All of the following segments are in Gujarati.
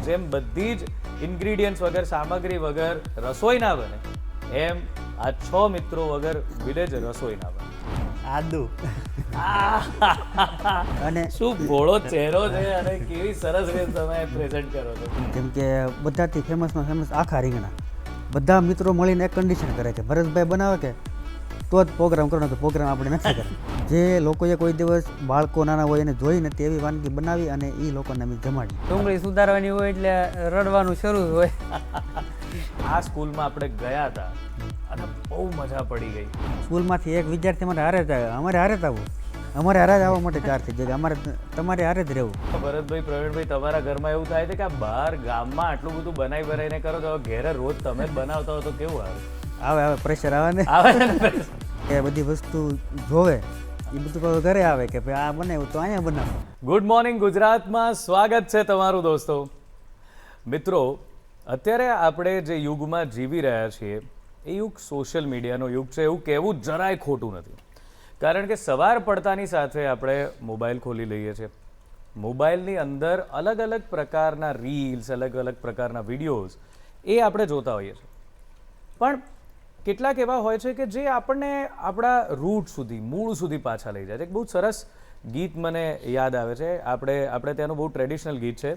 જેમ બધી જ ઇન્ગ્રીડિયન્ટ્સ વગર સામગ્રી વગર રસોઈ ના બને એમ આ 6 મિત્રો વગર વિલેજ રસોઈ ના બને. આદુ અને શું ભોળો ચહેરો છે અને કેવી સરસ રીતે તમે પ્રેઝન્ટ કરો છો. જેમ કે બધાથી ફેમસમાં ફેમસ આખા રીંગણા બધા મિત્રો મળીને એક કન્ડિશન કરે કે ભરતભાઈ બનાવે કે તો જ પ્રોગ્રામ કરવાનો, તો પ્રોગ્રામ આપણે નથી કરવાનો. જે લોકોએ કોઈ દિવસ બાળકો નાના હોય એને જોઈ નથી એવી વાનગી બનાવી અને એ લોકોને અમે જમાડી. ડુંગળી સુધારવાની હોય એટલે રડવાનું શરૂ હોય. આ સ્કૂલમાં આપણે ગયા હતા અને બહુ મજા પડી ગઈ. સ્કૂલમાંથી એક વિદ્યાર્થી અમારે હારે જ આવે, અમારે હારે જ આવવું, અમારે હારે જ આવવા માટે ચાર થઈ જાય, અમારે તમારે હારે જ રહેવું. ભરતભાઈ, પ્રવીણભાઈ, તમારા ઘરમાં એવું થાય છે કે આ બહાર ગામમાં આટલું બધું બનાવીને કરો તો ઘેરે રોજ તમે જ બનાવતા હો તો કેવું આવે? આવે પ્રેશર આવે ને, આવે ને કે બધી વસ્તુ જોવે એ બધું ઘરે આવે કે ભાઈ આ બનાવ્યું તો અહીંયા બનાવો. ગુડ મોર્નિંગ ગુજરાતમાં સ્વાગત છે તમારું દોસ્તો. મિત્રો, અત્યારે આપણે જે યુગમાં જીવી રહ્યા છીએ એ યુગ સોશિયલ મીડિયાનો યુગ છે એવું કહેવું જરાય ખોટું નથી. કારણ કે સવાર પડતાની સાથે આપણે મોબાઈલ ખોલી લઈએ છીએ. મોબાઈલની અંદર અલગ અલગ પ્રકારના રીલ્સ, અલગ અલગ પ્રકારના વિડીયોઝ એ આપણે જોતા હોઈએ છીએ. પણ કેટલાક એવા હોય છે કે જે આપણને આપણા રૂટ સુધી, મૂળ સુધી પાછા લઈ જાય છે. એક બહુ સરસ ગીત મને યાદ આવે છે, આપણે ત્યાંનું બહુ ટ્રેડિશનલ ગીત છે.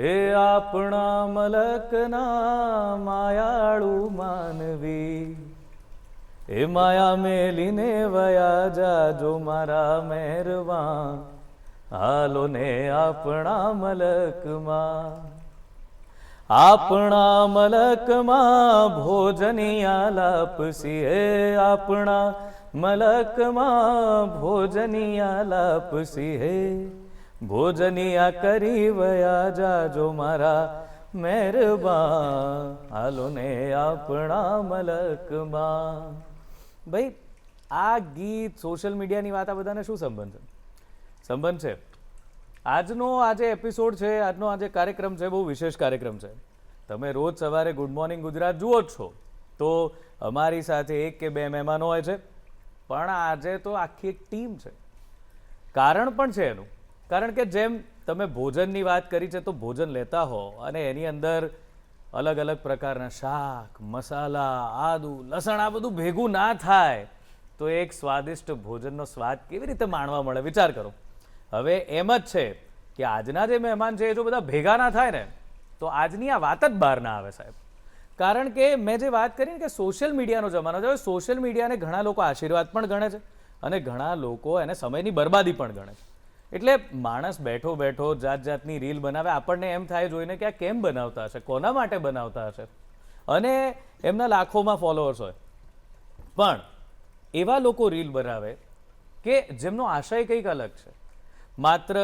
એ આપણા મલકના માયાળુ માનવી, એ માયા મેલીને વયા જાજો મારા મહેરબાન, હાલો ને આપણા મલકમાં. આપણા મલકમાં ભોજનિયા લાપસી, હે આપણા મલકમાં ભોજનિયા લાપસી, હે ભોજનિયા કરી વયા જાજો મારા મહેરબાન, હાલો ને આપણા મલકમાં. ભાઈ, આ ગીત, સોશિયલ મીડિયાની વાત, આ બધાને શું સંબંધ છે? સંબંધ છે. આજે એપિસોડ છે, આજનો આજે કાર્યક્રમ છે, બહુ વિશેષ કાર્યક્રમ છે. તમે રોજ સવારે ગુડ મોર્નિંગ ગુજરાત જુઓ જ છો તો અમારી સાથે એક કે બે મહેમાનો હોય છે, પણ આજે તો આખી એક ટીમ છે. કારણ પણ છે એનું, કારણ કે જેમ તમે ભોજનની વાત કરી છે તો ભોજન લેતા હો અને એની અંદર અલગ અલગ પ્રકારના શાક, મસાલા, આદુ, લસણ આ બધું ભેગું ના થાય તો એક સ્વાદિષ્ટ ભોજનનો સ્વાદ કેવી રીતે માણવા મળે? વિચાર કરો. હવે એમ જ છે કે આજના જે મહેમાન છે એ જો બધા ભેગા ના થાય ને તો આજની આ વાત જ બહાર ના આવે સાહેબ. કારણ કે મેં જે વાત કરી ને કે સોશિયલ મીડિયાનો જમાનો છે, સોશિયલ મીડિયાને ઘણા લોકો આશીર્વાદ પણ ગણે છે અને ઘણા લોકો એને સમયની બરબાદી પણ ગણે છે. એટલે માણસ બેઠો બેઠો જાત જાતની રીલ બનાવે, આપણને એમ થાય જોઈને કે આ કેમ બનાવતા હશે, કોના માટે બનાવતા હશે, અને એમના લાખોમાં ફોલોઅર્સ હોય. પણ એવા લોકો રીલ બનાવે કે જેમનો આશય કંઈક અલગ છે. માત્ર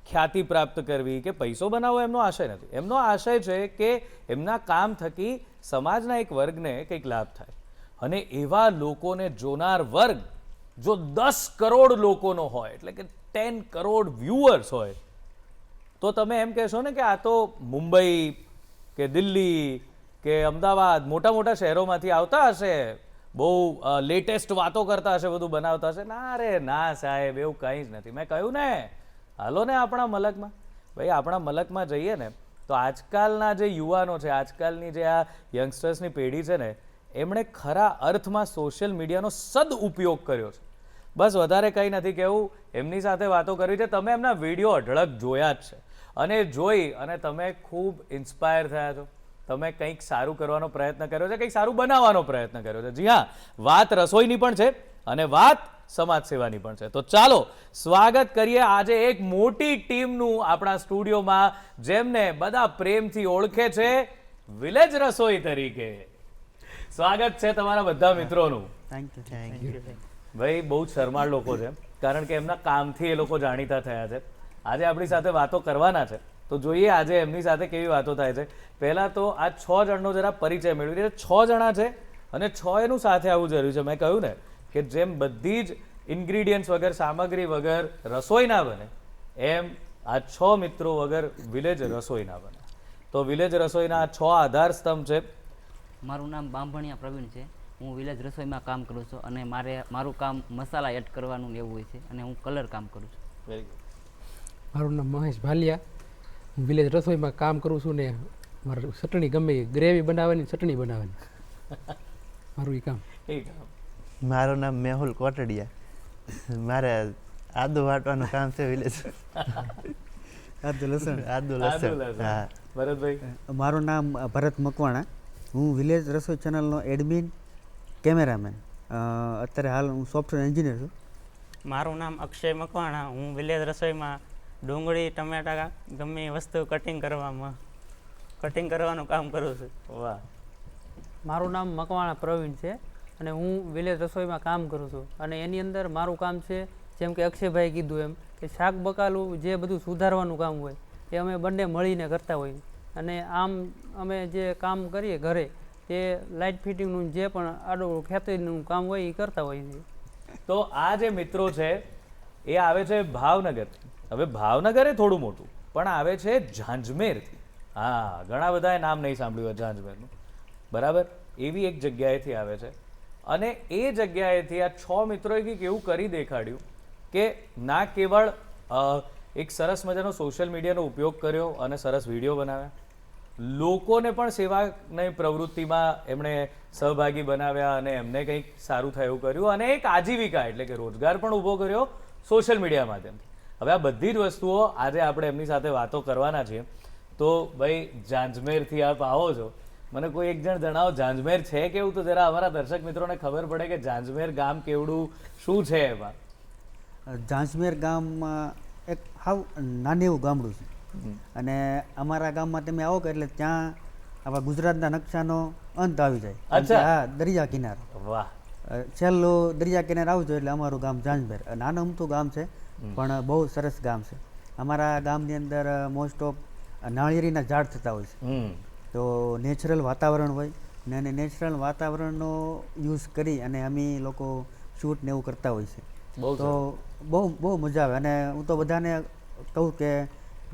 ખ્યાતિ પ્રાપ્ત કરવી કે પૈસો બનાવવો એમનો આશય નથી. એમનો આશય છે કે એમના કામ થકી સમાજના એક વર્ગને કંઈક લાભ થાય. અને એવા લોકોને જોનાર વર્ગ જો 10 કરોડ લોકોનો હોય, એટલે કે 10 કરોડ વ્યુઅર્સ હોય, તો તમે એમ કહેશો ને કે આ તો મુંબઈ કે દિલ્હી કે અમદાવાદ મોટા મોટા શહેરોમાંથી આવતા હશે, બહુ લેટેસ્ટ વાતો કરતા હશે, બધું બનાવતા હશે. ના રે ના સાહેબ, એવું કંઈ જ નથી. મેં કહ્યું ને, હાલો ને આપણા મલકમાં. ભાઈ, આપણા મલકમાં જઈએ ને તો આજકાલના જે યુવાનો છે, આજકાલની જે આ યંગસ્ટર્સની પેઢી છે ને, એમણે ખરા અર્થમાં સોશિયલ મીડિયાનો સદઉપયોગ કર્યો છે. બસ વધારે કંઈ નથી કહેવું. એમની સાથે વાતો કરવી છે. તમે એમના વિડીયો અઢળક જોયા જ છે અને જોઈ અને તમે ખૂબ ઇન્સ્પાયર થયા છો. તમે કંઈક સારું કરવાનો પ્રયત્ન કર્યો છે, કંઈક સારું બનાવવાનો પ્રયત્ન કર્યો છે. જી હા, વાત રસોઈની પણ છે અને વાત સમાજ સેવાની પણ છે. તો ચાલો સ્વાગત કરીએ આજે એક મોટી ટીમનું આપણા સ્ટુડિયોમાં, જેમને બધા પ્રેમથી ઓળખે છે વિલેજ રસોઈ તરીકે. સ્વાગત છે તમારા બધા મિત્રોનું. Thank you. ભાઈ, બહુ જ શરમાળ લોકો છે કારણ કે એમના કામથી એ લોકો જાણીતા થયા છે. આજે આપણી સાથે વાતો કરવાના છે તો જોઈએ આજે એમની સાથે કેવી વાતો થાય છે. પહેલાં તો આ 6 જણનો જરા પરિચય મેળવી દઈએ. 6 જણા છે અને 6 એનું સાથે આવવું જરૂરી છે. મેં કહ્યું ને કે જેમ બધી જ ઇન્ગ્રીડિયન્ટ્સ વગર, સામગ્રી વગર રસોઈ ના બને એમ આ 6 મિત્રો વગર વિલેજ રસોઈ ના બને. તો વિલેજ રસોઈના 6 આધાર સ્તંભ છે. મારું નામ બાંભણિયા પ્રવીણ છે. હું વિલેજ રસોઈમાં કામ કરું છું અને મારું કામ મસાલા એડ કરવાનું એવું હોય છે અને હું કલર કામ કરું છું. Very good. મારું નામ મહેશ ભાલિયા, હું વિલેજ રસોઈમાં કામ કરું છું ને મારે ચટણી ગમે એ ગ્રેવી બનાવવાની ચટણી બનાવવાની મારું એ કામ. એ કામ. મારું નામ મેહુલ કોટડિયા. મારે આદુ વાટવાનું કામ છે વિલેજ. આદુ લસણ. આદુ આદુ લસણ. લસણ. હા. ભરતભાઈ. મારું નામ ભરત મકવાણા. હું વિલેજ રસોઈ ચેનલનો એડમિન કેમેરામેન. અત્યારે હાલ હું સોફ્ટવેર એન્જિનિયર છું. મારું નામ અક્ષય મકવાણા. હું વિલેજ રસોઈમાં ડુંગળી ટમેટા ગમે એ વસ્તુ કટિંગ કરવાનું કામ કરું છું. વાહ. મારું નામ મકવાણા પ્રવીણ છે અને હું વિલેજ રસોઈમાં કામ કરું છું અને એની અંદર મારું કામ છે જેમ કે અક્ષયભાઈ કીધું એમ કે શાક બકાલું જે બધું સુધારવાનું કામ હોય એ અમે બંને મળીને કરતા હોઈએ અને આમ અમે જે કામ કરીએ ઘરે તે લાઇટ ફિટિંગનું જે પણ આડું ખેતીનું કામ હોય એ કરતા હોઈએ છીએ. તો આ જે મિત્રો છે એ આવે છે ભાવનગર. હવે ભાવનગર એ થોડું મોટું પણ આવે છે ઝાંઝમેરથી. હા, ઘણા બધાએ નામ નહીં સાંભળ્યું હોય ઝાંઝમેરનું, બરાબર? એવી એક જગ્યાએથી આવે છે અને એ જગ્યાએથી આ 6 મિત્રોએ કંઈક એવું કરી દેખાડ્યું કે ના કેવળ એક સરસ મજાનો સોશિયલ મીડિયાનો ઉપયોગ કર્યો અને સરસ વિડીયો બનાવ્યા, લોકોને પણ સેવાની પ્રવૃત્તિમાં એમણે સહભાગી બનાવ્યા અને એમને કંઈક સારું થાય એવું કર્યું અને એક આજીવિકા એટલે કે રોજગાર પણ ઊભો કર્યો સોશિયલ મીડિયા માધ્યમથી. હવે આ બધી જ વસ્તુઓ આજે આપણે એમની સાથે વાતો કરવાના છીએ. તો ભાઈ ઝાંઝમેરથી આપ આવો છો, મને કોઈ એક જણ જણાવો ઝાંઝમેર છે કેવું, તો જરા અમારા દર્શક મિત્રોને ખબર પડે કે ઝાંઝમેર ગામ કેવડું શું છે એમાં. ઝાંઝમેર ગામમાં એક હાવ નાનું એવું ગામડું છે અને અમારા ગામમાં તમે આવો કે એટલે ત્યાં આપણા ગુજરાતના નકશાનો અંત આવી જાય. અચ્છા. હા, દરિયા કિનારો. વાહ. છેલ્લું દરિયા કિનારે આવજો એટલે અમારું ગામ ઝાંઝમેર. નાનું અમથું ગામ છે પણ બહુ સરસ ગામ છે. અમારા ગામની અંદર મોસ્ટ ઓફ નાળિયેરીના ઝાડ થતા હોય છે. તો નેચરલ વાતાવરણ હોય ને અને નેચરલ વાતાવરણનો યુઝ કરી અને અમે લોકો શૂટ ને એવું કરતા હોય છે. તો બહુ મજા આવે અને હું તો બધાને કહું કે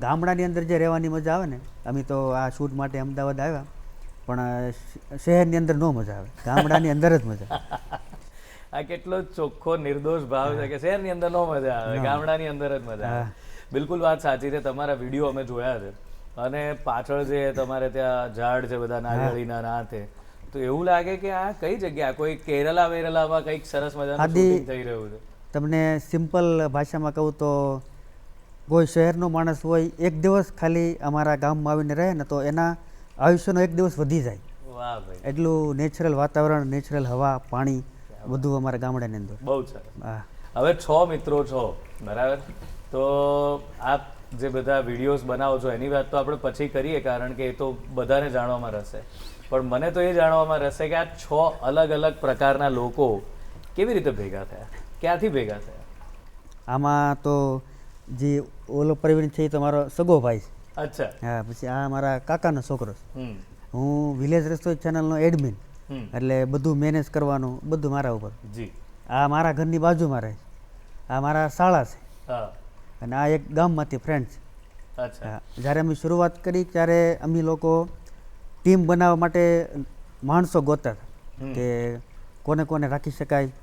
ગામડાની અંદર જે રહેવાની મજા આવે ને, અમે તો આ શૂટ માટે અમદાવાદ આવ્યા પણ શહેરની અંદર ન મજા આવે, ગામડાની અંદર જ મજા આવે. આ કેટલો ચોખ્ખો નિર્દોષ ભાવ છે કે શહેરની અંદર નો મજા આવે, ગામડાની અંદર જ મજા આવે. બિલકુલ વાત સાચી છે. તમારા વિડીયો અમે જોયા છે અને પાછળ જે તમારે ત્યાં ઝાડ છે બધા નારિયેળીના ના છે, તો એવું લાગે કે આ કઈ જગ્યા, કોઈ કેરલા વેરલામાં કંઈક સરસ મજાનું શૂટિંગ થઈ રહ્યું છે. તમને સિમ્પલ ભાષામાં કહું તો કોઈ શહેરનો માણસ હોય એક દિવસ ખાલી અમારા ગામમાં આવીને રહે ને તો એના આયુષ્યનો એક દિવસ વધી જાય. વાહ ભાઈ. એટલું નેચરલ વાતાવરણ, નેચરલ હવા, પાણી બધું અમારા ગામડાની અંદર. બહુ સરસ. હા. હવે 6 મિત્રો છો, બરાબર? તો આપ જે બધા વિડીયોઝ બનાવો છો એની વાત તો આપણે પછી કરીએ કારણ કે એ તો બધાને જાણવામાં રસ છે, પણ મને તો એ જાણવામાં રસ છે કે આ 6 અલગ અલગ પ્રકારના લોકો કેવી રીતે ભેગા થયા, ક્યાંથી ભેગા થયા? આમાં તો જે ઓલો પ્રવીણ છે એ તો મારો સગો ભાઈ છે. અચ્છા. હા, પછી આ મારા કાકાનો છોકરો છે. હમ. હું વિલેજ રસોઈ ચેનલનો એડમિન એટલે બધું મેનેજ કરવાનું બધું મારા ઉપર. જી. આ મારા ઘરની બાજુમાં રહે છે, આ મારા શાળા છે હા. અને આ એક ગામમાંથી ફ્રેન્ડ છે. અચ્છા. જ્યારે અમે શરૂઆત કરી ત્યારે અમે લોકો ટીમ બનાવવા માટે માણસો ગોતતા હતા કે કોને કોને રાખી શકાય,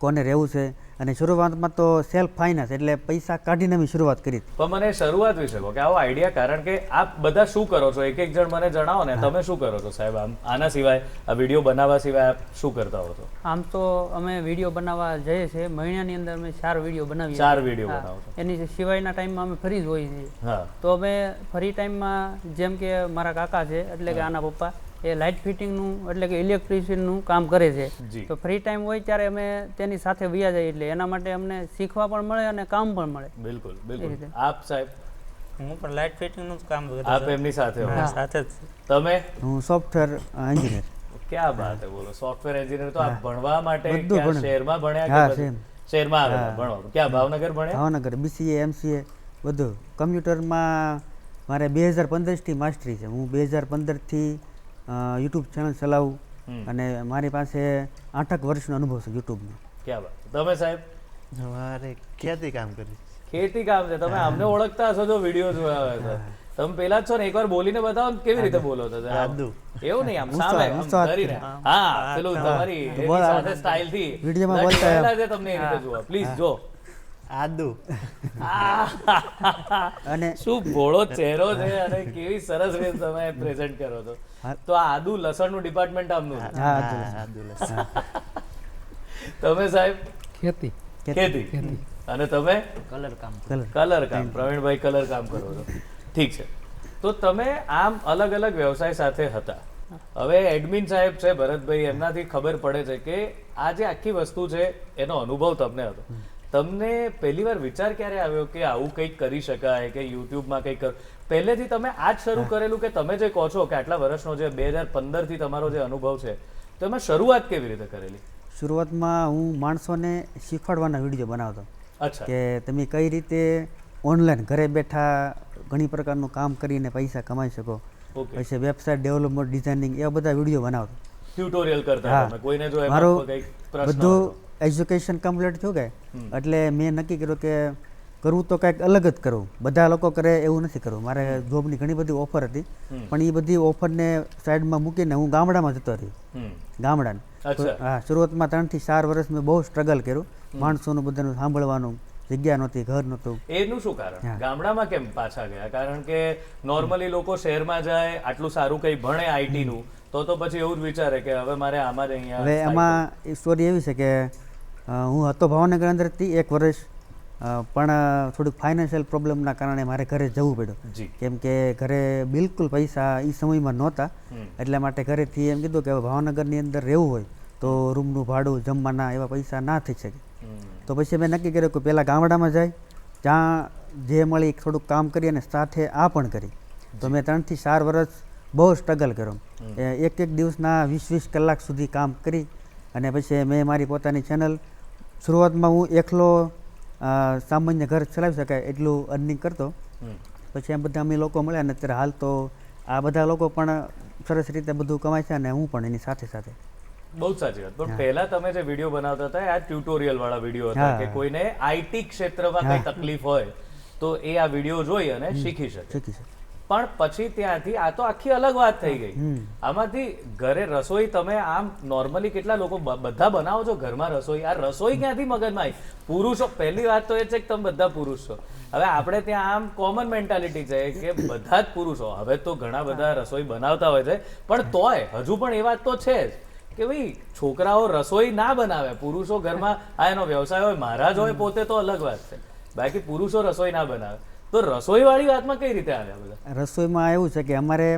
કોને રહેવું છે. અને શરૂઆતમાં તો સેલ્ફ ફાઇનાન્સ એટલે પૈસા કાઢીને અમે શરૂઆત કરી. પણ મને શરૂઆત વિશે કહો કે આવો આઈડિયા, કારણ કે આપ બધા શું કરો છો, એક એક જણ મને જણાવો ને. તમે શું કરો છો સાહેબ? આના સિવાય, આ વિડીયો બનાવવા સિવાય આપ શું કરતા હો છો? આમ તો અમે વિડીયો બનાવવા જઈએ છીએ, મહિનાની અંદર અમે 4 વિડીયો બનાવીએ. 4 વિડીયો બનાવો છો. એની સિવાયના ટાઈમમાં અમે ફ્રી જ હોઈએ છીએ. હા. તો અમે ફ્રી ટાઈમમાં જેમ કે મારા કાકા છે એટલે કે આના પપ્પા એ લાઇટ ફિટિંગનું એટલે કે ઇલેક્ટ્રિશિયનનું કામ કરે છે. તો ફ્રી ટાઈમ હોય ત્યારે અમે તેની સાથે વ્યા જઈએ એટલે એના માટે અમને શીખવા પણ મળે અને કામ પણ મળે. બિલકુલ બિલકુલ. આપ સાહેબ? હું પણ લાઇટ ફિટિંગનું જ કામ કરું છું. આપ એમની સાથે હો? સાથે જ. તમે? હું સોફ્ટવેર એન્જિનિયર. ક્યાં બાત હે, બોલો. Software engineer. તો આપ ભણવા માટે બધું ક્યાં ભણે. શહેરમાં ભણ્યા હા, કે શહેરમાં આવેલા ભણવા? ક્યાં ભાવનગર ભણ્યા? ભાવનગર BCA MCA બધું. કમ્પ્યુટરમાં મારે 2015થી માસ્ટરી છે. હું 2015થી યુટ્યુબ ચેનલ ચલાવું અને મારી પાસે 8 વર્ષનો અનુભવ છે યુટ્યુબનો. ક્યાં બાત. તમે સાહેબ? મારે ખેતી કામ કરી. ખેતી કામ છે. તમે અમને ઓળખતા હશો જો વિડીયો જોયા હોય તો. તમે પેલા જ છો ને, એકવાર બોલીને બતાવો ને કેવી રીતે બોલો છો. આદુ. એવું નહીં, આમ સામે આમ કરીને. હા, પેલું તમારી એની સાથે સ્ટાઇલ થી વિડીયોમાં બોલતા છે તમને એ રીતે જોવા. પ્લીઝ જો. આદુ અને શું ભોળો ચહેરો છે અને કેવી સરસ રીતે તમે પ્રેઝન્ટ કરો છો. તો આ આદુ લસણનું ડિપાર્ટમેન્ટ આમનું છે. હા આદુ લસણ. તમે સાહેબ ખેતી ખેતી અને તમે કલર કામ કલર કામ. પ્રવીણભાઈ કલર કામ કરો છો. ઠીક છે. તો તમે આમ અલગ અલગ વ્યવસાય સાથે હતા. હવે એડમિન સાહેબ છે ભરતભાઈ, એમનાથી ખબર પડે છે કે આ જે આખી વસ્તુ છે એનો અનુભવ તમને હતો. તમને પહેલી વાર વિચાર ક્યારે આવ્યો કે આવું કંઈક કરી શકાય કે યુટ્યુબમાં કંઈક પહેલેથી તમે આ જ શરૂ કરેલું કે તમે જે કહો છો કે આટલા વર્ષનો જે 2015 થી તમારો જે અનુભવ છે તો એમાં શરૂઆત કેવી રીતે કરેલી? શરૂઆતમાં હું માણસોને શીખવાડવાના વિડીયો બનાવતો અચ્છા. કે તમે કઈ રીતે ઓનલાઈન ઘરે બેઠા ઘણી પ્રકારનું કામ કરીને પૈસા કમાઈ શકો. ઓકે. પછી વેબસાઇટ ડેવલપમેન્ટ, ડિઝાઇનિંગ એવા બધા વિડીયો બનાવતો. ટ્યુટોરિયલ કરતા હા. તમે કોઈને જો મારું એમાં કંઈક પ્રશ્ન બધું હોય એજ્યુકેશન કમ્પ્લીટ થયું કે એટલે મેં નક્કી કર્યું કે કરવું તો કંઈક અલગ જ કરવું. બધા લોકો કરે એવું નથી કરવું. મારે જોબની ઘણી બધી ઓફર હતી, પણ એ બધી ઓફરને સાઈડમાં મૂકીને હું ગામડામાં જતો રહ્યો. હમ. ગામડાને અચ્છા. હા, શરૂઆતમાં 3 થી 4 વર્ષ મેં બહુ સ્ટ્રગલ કર્યું. માણસોનું બધાનું સાંભળવાનું, જગ્યા નહોતી, ઘર નહોતું. એનું શું કારણ? ગામડામાં કેમ પાછા ગયા? કારણ કે નોર્મલી લોકો શહેરમાં જાય, આટલું સારું કંઈ ભણે આઈટી નું, તો પછી એવું જ વિચારે કે હવે મારે આમાં જ અહીંયા હવે એમાં સ્ટોરી એવી છે કે હું હતો ભાવનગર અંદરથી 1 વર્ષ, પણ થોડુંક ફાઇનાન્શિયલ પ્રોબ્લેમના કારણે મારે ઘરે જવું પડ્યું. જી. કેમ કે ઘરે બિલકુલ પૈસા એ સમયમાં નહોતા. એટલા માટે ઘરેથી એમ કીધું કે હવે ભાવનગરની અંદર રહેવું હોય તો રૂમનું ભાડું, જમવાના એવા પૈસા ના થઈ શકે. તો પછી મેં નક્કી કર્યું કે પહેલાં ગામડામાં જાય, ત્યાં જે મળી થોડુંક કામ કરી અને સાથે આ પણ કરી. તો મેં 3 થી 4 વર્ષ બહુ સ્ટ્રગલ કર્યો. એક દિવસના 20 કલાક સુધી કામ કરી અને પછી મેં મારી પોતાની ચેનલ, શરૂઆતમાં હું એકલો સામાન્ય ઘર ચલાવી શકાય એટલું અર્નિંગ કરતો. પછી એમ બધા અમે લોકો મળ્યા અને અત્યારે હાલ તો આ બધા લોકો પણ સરસ રીતે બધું કમાય છે અને હું પણ એની સાથે સાથે. બહુ જ સાચી વાત. પણ પહેલા તમે જે વિડીયો બનાવતા હતા આ ટ્યુટોરિયલ વાળા વિડીયો હતા હા. કે કોઈને આઈટી ક્ષેત્રમાં કઈ તકલીફ હોય તો એ આ વિડીયો જોઈ અને શીખી શકે. શીખી છે. પણ પછી ત્યાંથી આ તો આખી અલગ વાત થઈ ગઈ. આમાંથી ઘરે રસોઈ તમે આમ નોર્મલી કેટલા લોકો બધા બનાવો છો ઘરમાં રસોઈ? આ રસોઈ ક્યાંથી મગજમાં આવી? પુરુષો, પહેલી વાત તો એ છે કે તમે બધા પુરુષ છો. હવે આપણે ત્યાં આમ કોમન મેન્ટાલિટી છે કે બધા જ પુરુષો, હવે તો ઘણા બધા રસોઈ બનાવતા હોય છે, પણ તોય હજુ પણ એ વાત તો છે જ કે ભાઈ છોકરાઓ રસોઈ ના બનાવે, પુરુષો ઘરમાં આ એનો વ્યવસાય હોય, મહારાજ હોય પોતે તો અલગ વાત છે, બાકી પુરુષો રસોઈ ના બનાવે. તો રસોઈ વાળી વાતમાં કઈ રીતે આવ્યા બધા? રસોઈમાં એવું છે કે અમારે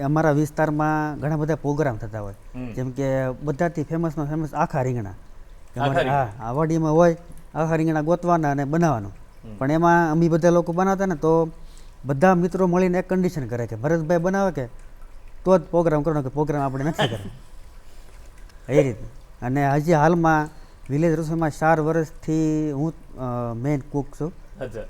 અમારા વિસ્તારમાં ઘણા બધા પ્રોગ્રામ થતા હોય, જેમ કે બધાથી ફેમસમાં ફેમસ આખા રીંગણા. હા, આ વાડીમાં હોય આખા રીંગણા ગોતવાના અને બનાવવાનું. પણ એમાં અમે બધા લોકો બનાવતા ને તો બધા મિત્રો મળીને એક કન્ડિશન કરે કે ભરતભાઈ બનાવે કે તો જ પ્રોગ્રામ કરવાનો, કે પ્રોગ્રામ આપણે નથી કરવાનો એ રીતે. અને હજી હાલમાં વિલેજ રસોઈમાં 4 વર્ષથી હું મેઇન કુક છું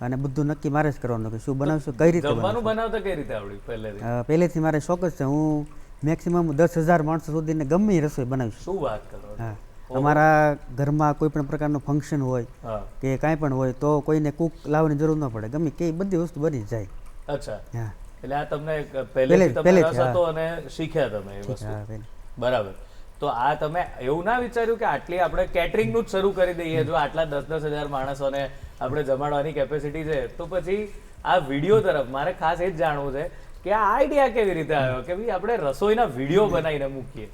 અને બધું નક્કી મારે જ કરવાનું કે શું બનાવશું, કઈ રીતે જમવાનું બનાવતા કઈ રીતે આવડ્યું પહેલેથી? પહેલેથી મારે શોખ જ છે. હું મેક્સિમમ 10,000 માણસો સુધીને ગમે એ રસોઈ બનાવીશ. શું વાત કરો? હા, અમારા ઘરમાં કોઈ પણ પ્રકારનું ફંક્શન હોય કે કાંઈ પણ હોય તો કોઈને કુક લાવવાની જરૂર ન પડે, ગમે કે બધી વસ્તુ બની જાય. અચ્છા. હા, એટલે આ તમને પહેલેથી તમને રસ હતો અને શીખ્યા તમે એ વસ્તુ. હા, પહેલે. બરાબર. તો આ તમે એવું ના વિચાર્યું કે આટલી આપણે કેટરિંગ નું જ શરૂ કરી દઈએ, જો આટલા 10,000 માણસોને આપણે જમાડવાની કેપેસિટી છે, તો પછી આ વિડીયો તરફ મારે ખાસ એ જ જાણવું છે કે આ આઈડિયા કેવી રીતે આવ્યો કે ભાઈ આપણે રસોઈના વિડીયો બનાવીને મૂકીએ?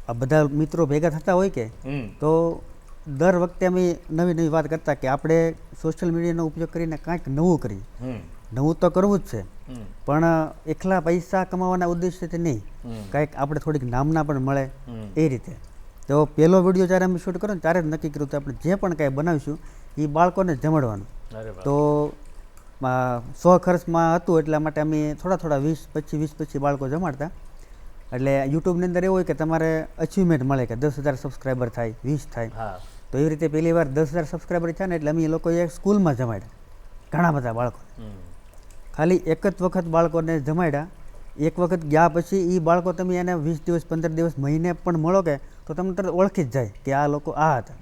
આ બધા મિત્રો ભેગા થતા હોય કે તો દર વખતે અમે નવી નવી વાત કરતા કે આપણે સોશિયલ મીડિયાનો ઉપયોગ કરીને કાંઈક નવું કરીએ. નવું તો કરવું જ છે, પણ એકલા પૈસા કમાવાના ઉદ્દેશ્યથી નહીં, કાંઈક આપણે થોડીક નામના પણ મળે એ રીતે. તો પહેલો વિડીયો જ્યારે અમે શૂટ કર્યો ને ત્યારે જ નક્કી કર્યું કે આપણે જે પણ કાંઈ બનાવીશું એ બાળકોને જમાડવાનું. તો 100 ખર્ચમાં હતું એટલા માટે અમે થોડા 20-25 બાળકો જમાડતા. એટલે યુટ્યુબની અંદર એવું હોય કે તમારે અચીવમેન્ટ મળે કે 10,000 સબસ્ક્રાઈબર થાય, 20 થાય. તો એવી રીતે પહેલી વાર 10,000 સબસ્ક્રાઈબર થયા ને એટલે અમે એ લોકોએ સ્કૂલમાં જમાડ્યા ઘણા બધા બાળકો. ખાલી એક જ વખત બાળકોને જમાડ્યા. એક વખત ગયા પછી એ બાળકો તમે એને 20 દિવસ, 15 દિવસ, મહિને પણ મળો કે તો તમને તરત ઓળખી જ જાય કે આ લોકો આ હતા.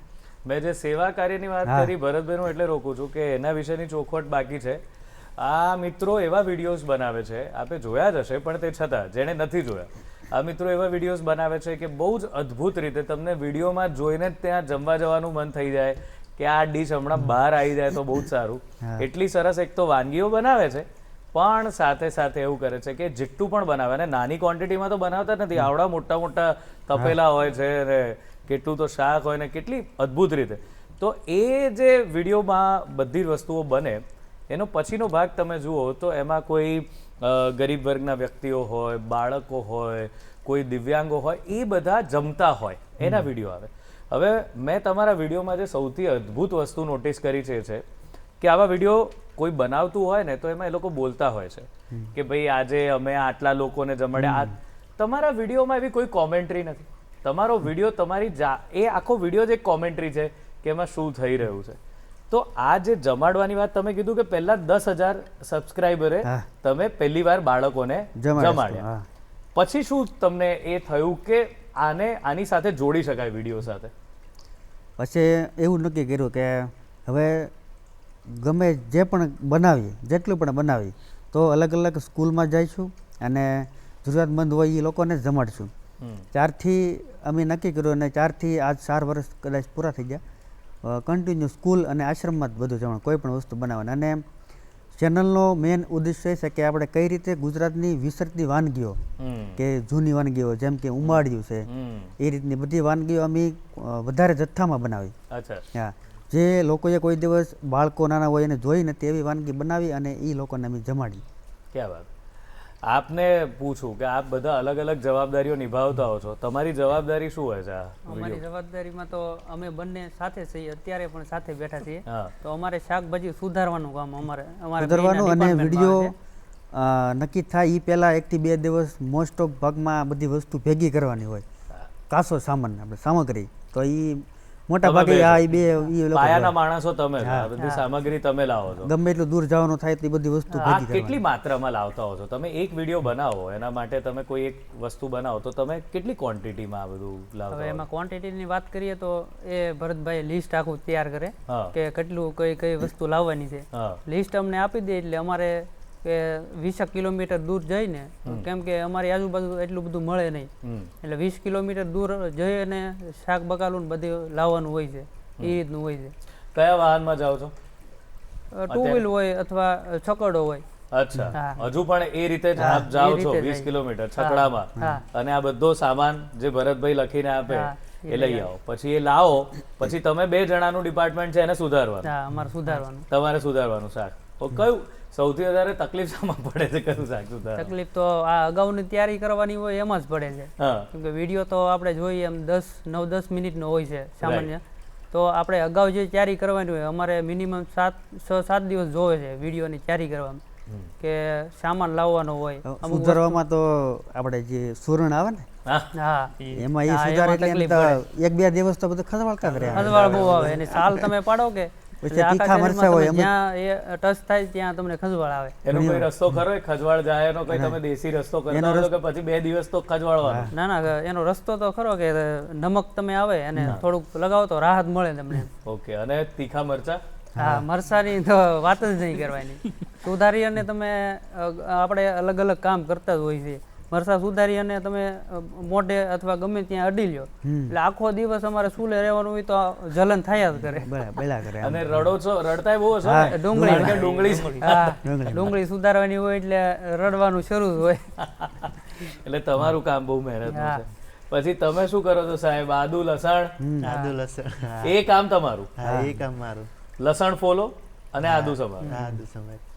મેં જે સેવા કાર્યની વાત કરી ભરતભાઈનું એટલે રોકું છું કે એના વિશેની ચોખવટ બાકી છે. આ મિત્રો એવા વિડીયોઝ બનાવે છે, આપે જોયા જ હશે, પણ તે છતાં જેણે નથી જોયા, આ મિત્રો એવા વિડીયોઝ બનાવે છે કે બહુ જ અદ્ભુત રીતે તમને વિડીયોમાં જોઈને જ ત્યાં જમવા જવાનું મન થઈ જાય. કે આ ડીશ હમણાં બહાર આવી જાય તો બહુ જ સારું. હા. એટલી સરસ એક તો વાનગીઓ બનાવે છે, પણ સાથે સાથે એવું કરે છે કે જેટલું પણ બનાવે, અને નાની ક્વોન્ટિટીમાં તો બનાવતા જ નથી, આવડા મોટા મોટા તપેલા હોય છે ને કેટલું તો શાક હોય ને કેટલી અદ્ભુત રીતે. તો એ જે વિડીયોમાં બધી જ વસ્તુઓ બને એનો પછીનો ભાગ તમે જુઓ તો એમાં કોઈ ગરીબ વર્ગના વ્યક્તિઓ હોય, બાળકો હોય, કોઈ દિવ્યાંગો હોય, એ બધા જમતા હોય એના વિડીયો આવે. હવે મેં તમારા વિડીયોમાં જે સૌથી અદ્ભુત વસ્તુ નોટિસ કરી છે કે આવા વિડીયો કોઈ બનાવતું હોય ને તો એમાં એ લોકો બોલતા હોય છે કે ભાઈ આજે અમે આટલા લોકોને જમાડ્યા. તમારા વિડીયોમાં એવી કોઈ કોમેન્ટ્રી નથી. તમારો વિડીયો તમારી એ આખો વિડીયો જ એક કોમેન્ટ્રી છે કે એમાં શું થઈ રહ્યું છે. તો આ જે જમાડવાની વાત તમે કીધું કે પહેલા 10,000 સબસ્ક્રાઈબરે તમે પહેલી વાર બાળકોને જમાડ્યા, પછી શું તમને એ થયું કે આની સાથે જોડી શકાય વિડીયો સાથે? પછી એવું નક્કી કર્યું કે હવે ગમે જે પણ બનાવીએ, જેટલું પણ બનાવીએ તો અલગ અલગ સ્કૂલમાં જઈશું અને જરૂરિયાતમંદ હોય એ લોકોને જમાડશું. ત્યારથી અમે નક્કી કર્યું અને ત્યારથી આજ 4 વર્ષ કદાચ પૂરા થઈ ગયા. કન્ટિન્યુ સ્કૂલ અને આશ્રમમાં જ બધું જમણ, કોઈ પણ વસ્તુ બનાવવાની. અને ચેનલનો મેઇન ઉદ્દેશ્ય એ છે કે આપણે કઈ રીતે ગુજરાતની વિસરતી વાનગીઓ કે જૂની વાનગીઓ જેમ કે ઉંબાડિયું છે એ રીતની બધી વાનગીઓ અમે વધારે જથ્થામાં બનાવી. હા, જે લોકોએ કોઈ દિવસ બાળકો નાના હોય એને જોઈ નથી એવી વાનગી બનાવી અને એ લોકોને અમે જમાડી. ક્યાં વાત. આપને પૂછું કે આપ બધા અલગ અલગ જવાબદારીઓ નિભાવતા હો છો, તમારી જવાબદારી શું હોય છે? અમારી જવાબદારીમાં તો અમે બંને સાથે છીએ, અત્યારે પણ સાથે બેઠા છીએ. તો અમારે શાકભાજી સુધારવાનું કામ સુધારવાનું અને વિડીયો નક્કી થાય એ પહેલા 1 થી 2 દિવસ મોસ્ટ ઓફ ભાગમાં બધી વસ્તુ ભેગી કરવાની હોય. કાસો સામાન આપણે સામગ્રી તો એ મોટા ભાગે પાયાના માણસો તમે છો, બધી સામગ્રી તમે લાવો છો. ગમે એટલું દૂર જવાનું થાય તો બધી વસ્તુ ભેગી કેટલી માત્રામાં લાવતા હો છો તમે? એક વિડીયો બનાવો એના માટે તમે કોઈ એક વસ્તુ બનાવો તો તમે કેટલી ક્વોન્ટિટીમાં આ બધું લાવતા? હવે એમાં ક્વોન્ટિટીની વાત કરીએ તો એ ભરતભાઈ લિસ્ટ આખું તૈયાર કરે કે કેટલું કઈ વસ્તુ લાવવાની છે. લિસ્ટ અમને આપી દે એટલે અમારે કે 20 કિલોમીટર દૂર જઈને, કેમ કે અમારી આજુબાજુ એટલું બધું મળે નહીં, એટલે 20 કિલોમીટર દૂર જઈ અને શાક બકાલું બધું લાવવાનું હોય છે. એ રીતનું હોય છે. કયા વાહનમાં જાઓ છો? 2 વ્હીલ હોય અથવા છકડો હોય. અચ્છા, હજુ પણ એ રીતે જ આપ જાઓ છો 20 કિલોમીટર છકડામાં, અને આ બધો સામાન જે ભરતભાઈ લખીને આપે એ લઈ આવો. પછી એ લાવો, પછી તમે 2 જણાનું ડિપાર્ટમેન્ટ છે એને સુધારવાનું. અમારે સુધારવાનું. તમારે સુધારવાનું શાક. કયું સૌથી વધારે તકલીફ શામાં પડે છે? કયું શાક સુધાર? તકલીફ તો આ અગાઉની તૈયારી કરવાની હોય એમાં જ પડે છે. કેમ કે વિડીયો તો આપણે જોઈએ એમ 9-10 મિનિટનો હોય છે સામાન્ય, તો આપણે અગાઉ જે તૈયારી કરવાની હોય અમારે મિનિમમ 6-7 દિવસ જોવે છે વિડીયોની તૈયારી કરવામાં, કે સામાન લાવવાનો હોય. સુધારવામાં તો આપણે જે સુરણ આવે ને એમાં એ સુધાર એટલે 1-2 દિવસ તો બધું ખજવાળતા જ રહે. ખજવાળ બહુ આવે એની સાલ તમે પાડો કે જ્યાં એ ટચ થાય ત્યાં તમને ખજવાળ આવે. એનો કોઈ રસ્તો ખરો ખજવાળ જાય એનો? કોઈ તમે દેશી રસ્તો કરતા હો કે પછી 2 દિવસ તો ખજવાળવાનો? ના, એનો રસ્તો તો ખરો કે નમક તમે આવે અને થોડુંક લગાવો તો રાહત મળે તમને. ઓકે. અને તીખા મરચા? હા, મરચાની તો વાત જ નહીં કરવાની. સુધારી અને તમે આપણે અલગ અલગ કામ કરતા જ હોય છે. મરચાં સુધારી અને તમે મોઢે અથવા ગમે ત્યાં અડી લ્યો એટલે આખો દિવસ અમારે સુલે રહેવાનું હોય તો જલન થયા જ કરે. અને રડો છો? રડતાય બહુ છો? ડુંગળી સુધારવાની હોય એટલે રડવાનું શરૂ હોય. એટલે તમારું કામ બહુ મહેનત છે. પછી તમે શું કરો છો સાહેબ? આદુ લસણ એ કામ તમારું? એ કામ મારું. લસણ ફોલો અને આદુ સમાર.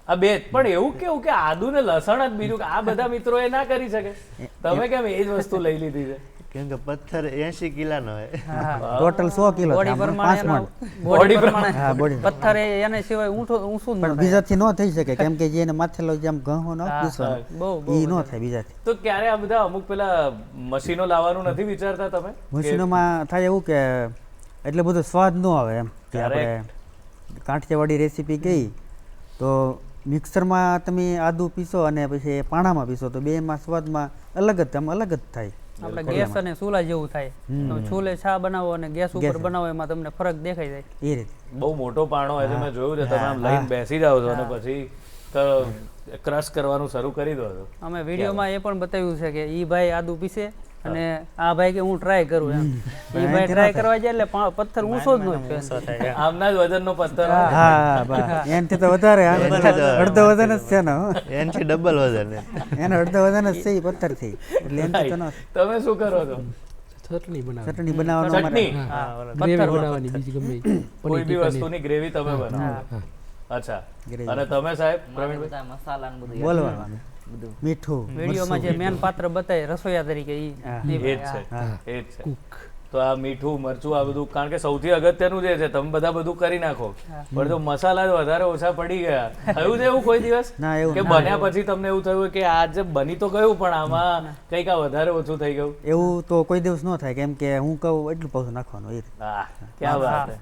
આ બે પણ એવું કેવું કે આદુ ને લસણ જ, બીજું આ બધા મિત્રો એ ના કરી શકે, તમે કેમ એ જ વસ્તુ લઈ લીધી છે? કેમ કે પથ્થર 80 કિલોનો હોય, ટોટલ 100 કિલો બોડી પ્રમાણે પથ્થર એને સિવાય ઊંચું પણ બીજાથી ન થઈ શકે, કેમ કે જે એને માથેલો જેમ ઘઉં ન પીસવાનો ઈ ન થાય બીજાથી. તો ક્યારે આ બધા અમુક પેલા મશીનો લાવવાનું નથી વિચારતા તમે? મશીનોમાં થાય એવું કે એટલે બધો સ્વાદ ન આવે એમ કે આપણે કાઠિયાવાડી રેસીપી કહી તો મિક્સરમાં તમે આદુ પીસો અને પછી પાણામાં પીસો તો બેમાં સ્વાદમાં અલગ જ થાય. આપણે ગેસ અને ચૂલા જેવું થાય. ચૂલે ચા બનાવો અને ગેસ ઉપર બનાવો એમાં તમને ફરક દેખાઈ જાય. એ રીતે બહુ મોટો પાણો હોય છે, મેં જોયું છે. તમે આમ લઈને બેસી જાઓ છો અને પછી ક્રશ કરવાનું શરૂ કરી દો છો. અમે વિડીયોમાં એ પણ બતાવ્યું છે કે ઈ ભાઈ આદુ પીસે અને આ ભાઈ કે હું ટ્રાય કરું એમ એ ભાઈ ટ્રાય કરવા જાય એટલે પથ્થર ઊંચો જ ન ઊંચો થાય આમના જ વજનનો પથ્થર હોય. હા બસ એનાથી તો વધારે અડધો વજન જ છે ને હો. એનાથી ડબલ વજન એનો અડધો વજન જ છે એ પથ્થરથી એટલે એનાથી તો ન થાય. તમે શું કરો છો? ચટણી બનાવે ચટણી બનાવવાનો અમારે ચટણી ગ્રેવી બનાવવાની બીજી ગમે એ. કોઈ બી વસ્તુની ગ્રેવી તમે બનાવો. અચ્છા. અને તમે સાહેબ મારે પ્રવીણભાઈ? બધા મસાલા ને બધું બોલવાનું બધું મીઠું વિડીયોમાં જે મેન પાત્ર બતાવે રસોઈયા તરીકે એ જ છે એ જ છે. તો આ મીઠું મરચું આ બધું કારણ કે સૌથી અગત્યનું જે છે તમે બધા બધું કરી નાખો પણ જો મસાલા જ વધારે ઓછા પડી ગયા થયું છે એવું કોઈ દિવસ ના એવું કે બન્યા પછી તમને એવું થયું કે આ જે બની તો ગયું પણ આમાં કંઈક આ વધારે ઓછું થઈ ગયું? એવું તો કોઈ દિવસ ન થાય કેમ કે હું કહું એટલું પાછું નાખવાનું એ રીતે. હા ક્યાં વાત છે.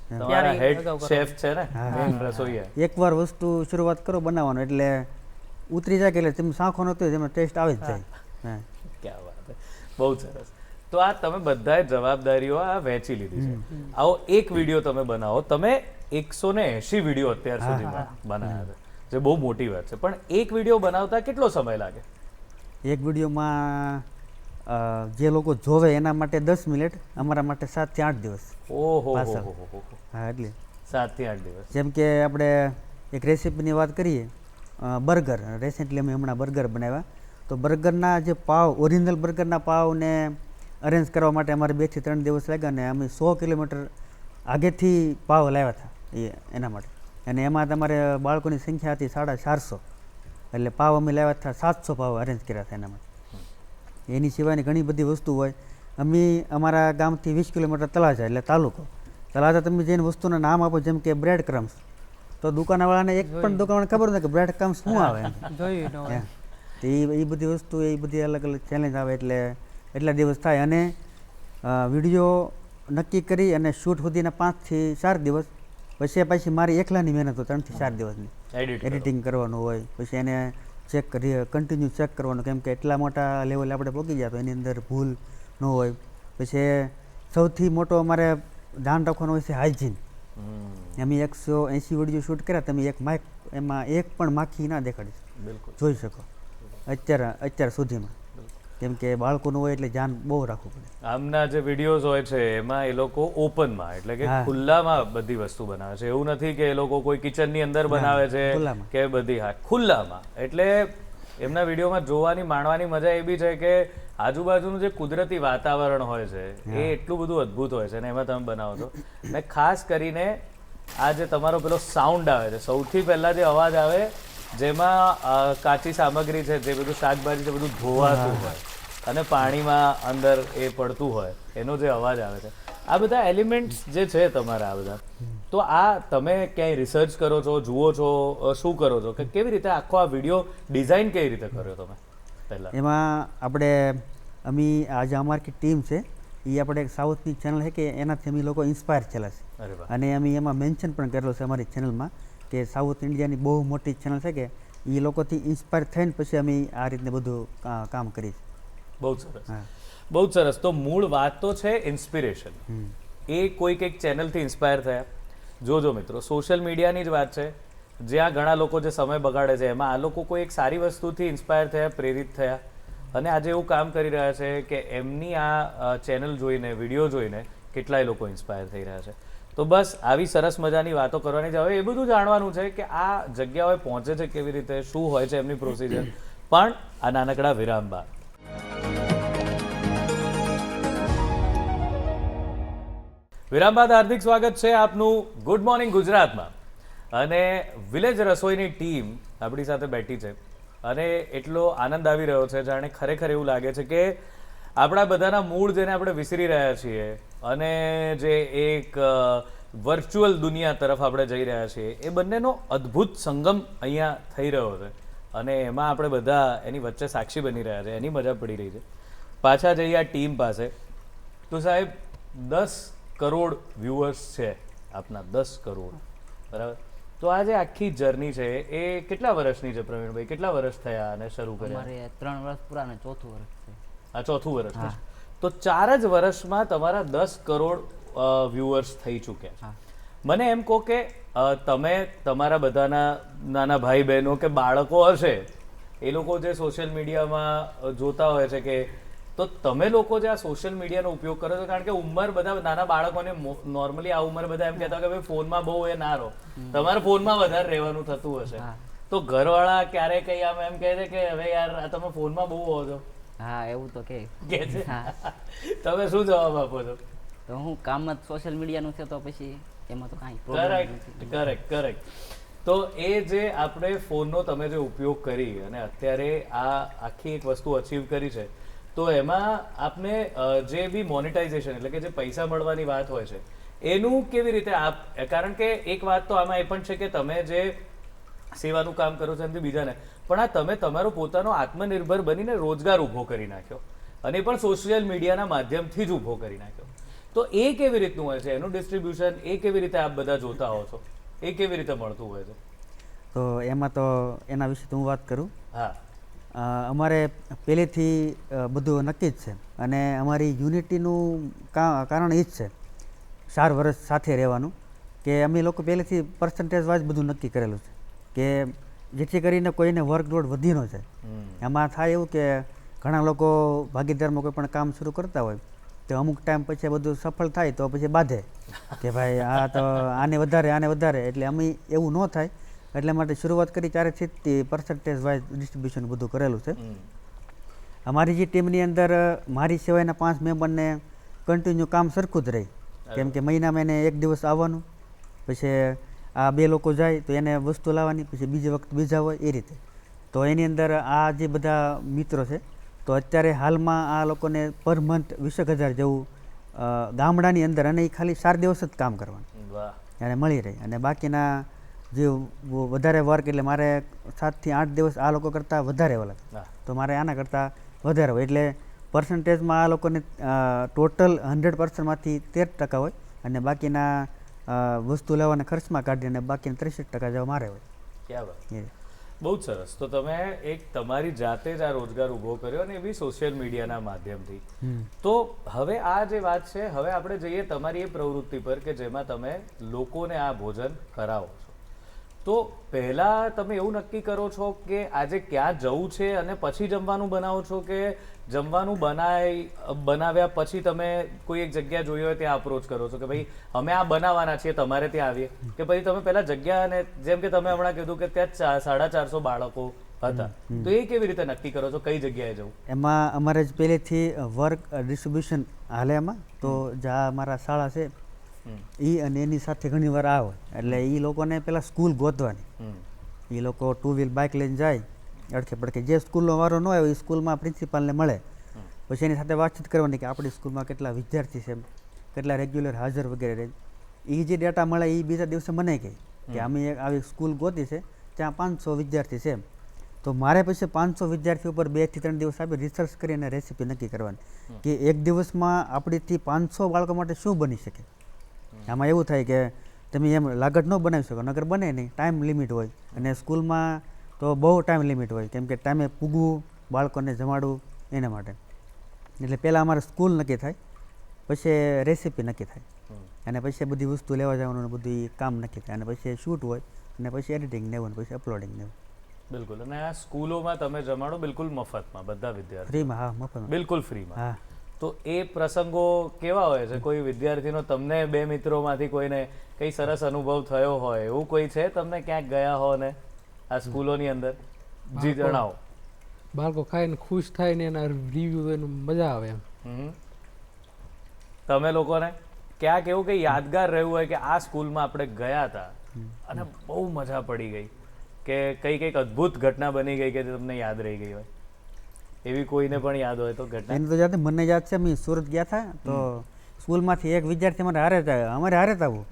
તમારા હેડ શેફ છે ને main રસોઈયા. એકવાર વસ્તુ શરૂઆત કરો બનાવવાનું એટલે ઉતરી જાય કે એટલે તમે શાંખો નહોતો એમાં ટેસ્ટ આવી જ જાય. હા ક્યાં વાત છે. બહુ સરસ. તો આ તમે બધાએ જવાબદારીઓ આ વહેંચી લીધી છે. આવો એક વિડીયો તમે બનાવો. તમે 180 વિડીયો અત્યાર સુધીમાં બનાવ્યા છે જે બહુ મોટી વાત છે પણ એક વિડીયો બનાવતા કેટલો સમય લાગે? એક વિડીયોમાં જે લોકો જોવે એના માટે 10 મિનિટ, અમારા માટે 7 થી 8 દિવસ. ઓહો પાછળ. હો. હા એટલે 7 થી 8 દિવસ. જેમ કે આપણે એક રેસીપીની વાત કરીએ બર્ગર. રિસેન્ટલી અમે હમણાં બર્ગર બનાવ્યા તો બર્ગરના જે પાવ ઓરિજિનલ બર્ગરના પાવને અરેન્જ કરવા માટે અમારે 2 થી 3 દિવસ લાગ્યા અને અમે 100 કિલોમીટર આગેથી પાવ લાવ્યા હતા એના માટે. અને એમાં તમારે બાળકોની સંખ્યા હતી 450 એટલે પાવ અમે લાવ્યા હતા 700 પાવ અરેન્જ કર્યા હતા એના માટે. એની સિવાયની ઘણી બધી વસ્તુ હોય. અમે અમારા ગામથી 20 કિલોમીટર તળાજા એટલે તાલુકો. તળાજા તમે જઈને વસ્તુના નામ આપો જેમ કે બ્રેડ ક્રમ્સ તો દુકાનવાળાને એક પણ દુકાનવાળાને ખબર નથી કે બ્રેડ ક્રમ્સ શું આવે એમ. જોયું ન હોય. તો એ બધી વસ્તુ એ બધી અલગ અલગ ચેલેન્જ આવે એટલે એટલા દિવસ થાય. અને વિડીયો નક્કી કરી અને શૂટ સુધીના 5 થી 4 દિવસ પછી પાછી મારી એકલાની મહેનત હોય 3 થી 4 દિવસની. એડિટિંગ કરવાનું હોય પછી એને ચેક કરી કન્ટિન્યુ ચેક કરવાનું કેમ કે એટલા મોટા લેવલે આપણે પહોંચી ગયા તો એની અંદર ભૂલ ન હોય. પછી સૌથી મોટો અમારે ધ્યાન રાખવાનું હોય છે હાઇજીન. અમે 180 વિડીયો શૂટ કર્યા તમે એમાં એક પણ માખી ના દેખાડીશ બિલકુલ જોઈ શકો અત્યાર સુધીમાં. કેમ કે બાળકોનું હોય એટલે ધ્યાન બહુ રાખવું પડે. આમના જે વિડીયોઝ હોય છે એમાં એ લોકો ઓપનમાં એટલે કે ખુલ્લામાં બધી વસ્તુ બનાવે છે. એવું નથી કે એ લોકો કોઈ કિચનની અંદર બનાવે છે કે બધી ખુલ્લામાં. એટલે એમના વિડીયોમાં જોવાની માણવાની મજા એ બી છે કે આજુબાજુનું જે કુદરતી વાતાવરણ હોય છે એ એટલું બધું અદ્ભુત હોય છે અને એમાં તમે બનાવો છો. ને ખાસ કરીને આ જે તમારો પેલો સાઉન્ડ આવે છે સૌથી પહેલા જે અવાજ આવે જેમાં કાચી સામગ્રી છે જે બધું શાકભાજી છે બધું ધોવાતું હોય અને પાણીમાં અંદર એ પડતું હોય એનો જે અવાજ આવે છે આ બધા એલિમેન્ટ્સ જે છે તમારા આ બધા તો આ તમે ક્યાંય રિસર્ચ કરો છો જુઓ છો શું કરો છો કે કેવી રીતે આખો આ વિડીયો ડિઝાઇન કેવી રીતે કર્યો તમે પહેલા? એમાં આપણે આજે અમારી ટીમ છે એ આપણે એક સાઉથની ચેનલ છે કે એનાથી અમે લોકો ઇન્સ્પાયર થયેલા છે. અરે વાહ. અને અમે એમાં મેન્શન પણ કરેલું છે અમારી ચેનલમાં કે સાઉથ ઇન્ડિયાની બહુ મોટી ચેનલ છે કે એ લોકોથી ઇન્સ્પાયર થઈને પછી અમે આ રીતને બધું કામ કરીએ છીએ. બહુ સરસ બહુ સરસ. તો મૂળ વાત તો છે ઇન્સ્પિરેશન. એ કોઈક એક ચેનલથી ઇન્સ્પાયર થયા. જોજો મિત્રો સોશિયલ મીડિયાની જ વાત છે જ્યાં ઘણા લોકો જે સમય બગાડે છે એમાં આ લોકો કોઈ એક સારી વસ્તુથી ઇન્સ્પાયર થયા પ્રેરિત થયા અને આજે એવું કામ કરી રહ્યા છે કે એમની આ ચેનલ જોઈને વિડીયો જોઈને કેટલાય લોકો ઇન્સ્પાયર થઈ રહ્યા છે. તો બસ આવી સરસ મજાની વાતો કરવાની છે. હવે એ બધું જાણવાનું છે કે આ જગ્યાઓએ પહોંચે છે કેવી રીતે શું હોય છે એમની પ્રોસિજર પણ આ નાનકડા વિરામ બાદ. વિરામ બાદ હાર્દિક સ્વાગત છે આપનું ગુડ મોર્નિંગ ગુજરાતમાં. અને વિલેજ રસોઈની ટીમ આપણી સાથે બેઠી છે અને એટલો આનંદ આવી રહ્યો છે જાણે ખરેખર એવું લાગે છે કે આપણા બધાના મૂળ જેને આપણે વિસરી રહ્યા છીએ અને જે એક વર્ચ્યુઅલ દુનિયા તરફ આપણે જઈ રહ્યા છીએ એ બંનેનો અદ્ભુત સંગમ અહીંયા થઈ રહ્યો છે અને એમાં આપણે બધા એની વચ્ચે સાક્ષી બની રહ્યા છે. એની મજા પડી રહી છે. પાછા જઈએ આ ટીમ પાસે તો સાહેબ 10 કરોડ વ્યુઅર્સ છે આપના 10 કરોડ બરાબર. તો આ જે આખી જર્ની છે એ કેટલા વર્ષની છે પ્રવીણભાઈ? કેટલા વર્ષ થયા અને શરૂ કર્યા? અમારે 3 વર્ષ પૂરા અને 4થું વર્ષ છે. આ 4થું વર્ષ છે. તો 4 જ વર્ષમાં તમારા 10 કરોડ વ્યુઅર્સ થઈ ચૂક્યા. મને એમ કહો કે તમે તમારા બધાના નાના ભાઈ બહેનો કે બાળકો હશે એ લોકો જે સોશિયલ મીડિયામાં જોતા હોય છે કે તો તમે લોકો જે આ સોશિયલ મીડિયાનો ઉપયોગ કરો છો, કારણ કે ઉંમર બધા નાના બાળકોને નોર્મલી આ ઉંમર બધા એમ કહેતા હોય કે ભાઈ ફોનમાં બહુ એ ના રહો, તમારે ફોનમાં વધારે રહેવાનું થતું હશે, તો ઘરવાળા ક્યારેક કઈ આમ એમ કહે છે કે હવે યાર આ તમે ફોનમાં બહુ હો છો, હા એવું તો કે કે છે? હા. તમે શું જવાબ આપો છો? તો હું કામ જ સોશિયલ મીડિયાનું છે તો પછી એમાં તો કાંઈ problem કરેક્ટ નથી. Correct correct. તો એ જે આપણે ફોનનો તમે જે ઉપયોગ કરી અને અત્યારે આ આખી એક વસ્તુ અચીવ કરી છે, તો એમાં આપને જે બી મોનેટાઇઝેશન એટલે કે જે પૈસા મળવાની વાત હોય છે એનું કેવી રીતે આપ, કારણ કે એક વાત તો આમાં એ પણ છે કે તમે જે સેવાનું કામ કરો છો એમથી બીજાને, પણ આ તમે તમારો પોતાનો આત્મનિર્ભર બનીને રોજગાર ઊભો કરી નાખ્યો અને એ પણ સોશિયલ મીડિયાના માધ્યમથી જ ઊભો કરી નાખ્યો. તો એ કેવી રીતનું હોય છે એનું ડિસ્ટ્રીબ્યુશન, એ કેવી રીતે આપ બધા જોતા હો છો, એ કેવી રીતે મળતું હોય છે? તો એમાં તો એના વિશે તો હું વાત કરું. હા, અમારે પહેલેથી બધું નક્કી જ છે અને અમારી યુનિટીનું કારણ એ જ છે 4 વર્ષ સાથે રહેવાનું, કે અમે લોકો પહેલેથી પર્સન્ટેજ વાઇઝ બધું નક્કી કરેલું છે કે જેથી કરીને કોઈને વર્કલોડ વધી ન જાય. એમાં થાય એવું કે ઘણા લોકો ભાગીદારમાં કોઈ પણ કામ શરૂ કરતા હોય તો અમુક ટાઈમ પછી બધું સફળ થાય તો પછી બાંધે કે ભાઈ આ તો આને વધારે, એટલે અમે એવું ન થાય એટલે માટે શરૂઆત કરી ત્યારેથી જ પર્સન્ટેજ વાઇઝ ડિસ્ટ્રીબ્યુશન બધું કરેલું છે. અમારી જે ટીમની અંદર મારી સિવાયના 5 મેમ્બરને કન્ટિન્યુ કામ સરખું જ રહે, કેમ કે મહિનામાં એને 1 દિવસ આવવાનું, પછી આ 2 લોકો જાય તો એને વસ્તુ લાવવાની, પછી બીજી વખત બીજા હોય એ રીતે. તો એની અંદર આ જે બધા મિત્રો છે તો અત્યારે હાલમાં આ લોકોને પર મંથ 20,000 જેવું ગામડાની અંદર, અને એ ખાલી 4 દિવસ જ કામ કરવાનું વાહ, એને મળી રહે. અને બાકીના જે વધારે વર્ક એટલે મારે 7 થી 8 દિવસ આ લોકો કરતાં વધારે હોય, હા. તો મારે આના કરતાં વધારે હોય, એટલે પર્સન્ટેજમાં આ લોકોને ટોટલ 100%માંથી 13% હોય અને બાકીના વસ્તુ લેવાના ખર્ચમાં કાઢી અને બાકીના 63% જેવા મારે હોય. ક્યાં વાત, એ બહુ જ સરસ. તો તમે એક તમારી જાતે જ આ રોજગાર ઊભો કર્યો અને એ બી સોશિયલ મીડિયાના માધ્યમથી. તો હવે આ જે વાત છે, હવે આપણે જઈએ તમારી એ પ્રવૃત્તિ પર કે જેમાં તમે લોકોને આ ભોજન કરાવો છો. તો પહેલા તમે એવું નક્કી કરો છો કે આજે ક્યાં જવું છે અને પછી જમવાનું બનાવો છો, કે જમવાનું બનાવ્યા પછી તમે કોઈ એક જગ્યા જોઈ હોય ત્યાં અપ્રોચ કરો છો કે ભાઈ અમે આ બનાવવાના છીએ, તમારે ત્યાં આવીએ, કે પછી તમે પહેલા જગ્યા, અને જેમ કે તમે હમણાં કીધું કે ત્યાં 450 બાળકો હતા, તો એ કેવી રીતે નક્કી કરો છો કઈ જગ્યાએ જવું? એમાં અમારે જ પહેલેથી વર્ક ડિસ્ટ્રીબ્યુશન હાલે એમાં. તો જ્યાં અમારા શાળા છે એ અને એની સાથે ઘણી વાર આવે, એટલે એ લોકોને પહેલાં સ્કૂલ ગોતવાની. એ લોકો 2 વ્હીલ બાઇક લઈને જાય અડકે પડકે, જે સ્કૂલનો વારો ન હોય એ સ્કૂલમાં પ્રિન્સિપાલને મળે, પછી એની સાથે વાતચીત કરવાની કે આપણી સ્કૂલમાં કેટલા વિદ્યાર્થી છે, કેટલા રેગ્યુલર હાજર વગેરે. એ જે ડેટા મળે એ બીજા દિવસે મને કહે કે અમે એક આવી સ્કૂલ ગોતી છે ત્યાં 500 વિદ્યાર્થી છે. તો મારે પછી 500 વિદ્યાર્થી ઉપર 2 થી 3 દિવસ આપી રિસર્ચ કરીને રેસીપી નક્કી કરવાની કે એક દિવસમાં આપણીથી 500 બાળકો માટે શું બની શકે. આમાં એવું થાય કે તમે એમ લાગત ન બનાવી શકો, નગર બને નહીં, ટાઈમ લિમિટ હોય, અને સ્કૂલમાં તો બહુ ટાઈમ લિમિટ હોય, કેમ કે ટાઈમે પૂગવું, બાળકોને જમાડવું, એના માટે. એટલે પહેલાં અમારે સ્કૂલ નક્કી થાય, પછી રેસીપી નક્કી થાય, અને પછી બધી વસ્તુ લેવા જવાનું અને બધું કામ નક્કી થાય, અને પછી શૂટ હોય, અને પછી એડિટિંગ ને એવું, પછી અપલોડિંગ ને એવું. બિલકુલ. અને આ સ્કૂલોમાં તમે જમાડો બિલકુલ મફતમાં બધા વિદ્યાર્થીઓ? ફ્રીમાં, હા, મફતમાં, બિલકુલ ફ્રીમાં. હા. તો એ પ્રસંગો કેવા હોય છે? કોઈ વિદ્યાર્થીનો તમને 2 મિત્રોમાંથી કોઈને કઈ સરસ અનુભવ થયો હોય એવું કોઈ છે તમને ક્યાંક ગયા હો ને આ સ્કૂલોની અંદર? જી જણાવો. બાળકો ખાઈને ખુશ થાય ને એના રિવ્યુ એનું મજા આવે એમ. તમે લોકોને ક્યાંક એવું કંઈ યાદગાર રહ્યું હોય કે આ સ્કૂલમાં આપણે ગયા હતા અને બહુ મજા પડી ગઈ, કે કંઈક અદ્ભુત ઘટના બની ગઈ કે તમને યાદ રહી ગઈ હોય, એવી કોઈને પણ યાદ હોય તો ઘટના? એને તો યાદ, મને યાદ છે, અમે સુરત ગયા હતા તો સ્કૂલમાંથી એક વિદ્યાર્થી અમારે હારે જ આવ્યો, અમારે હારે જ આવવું,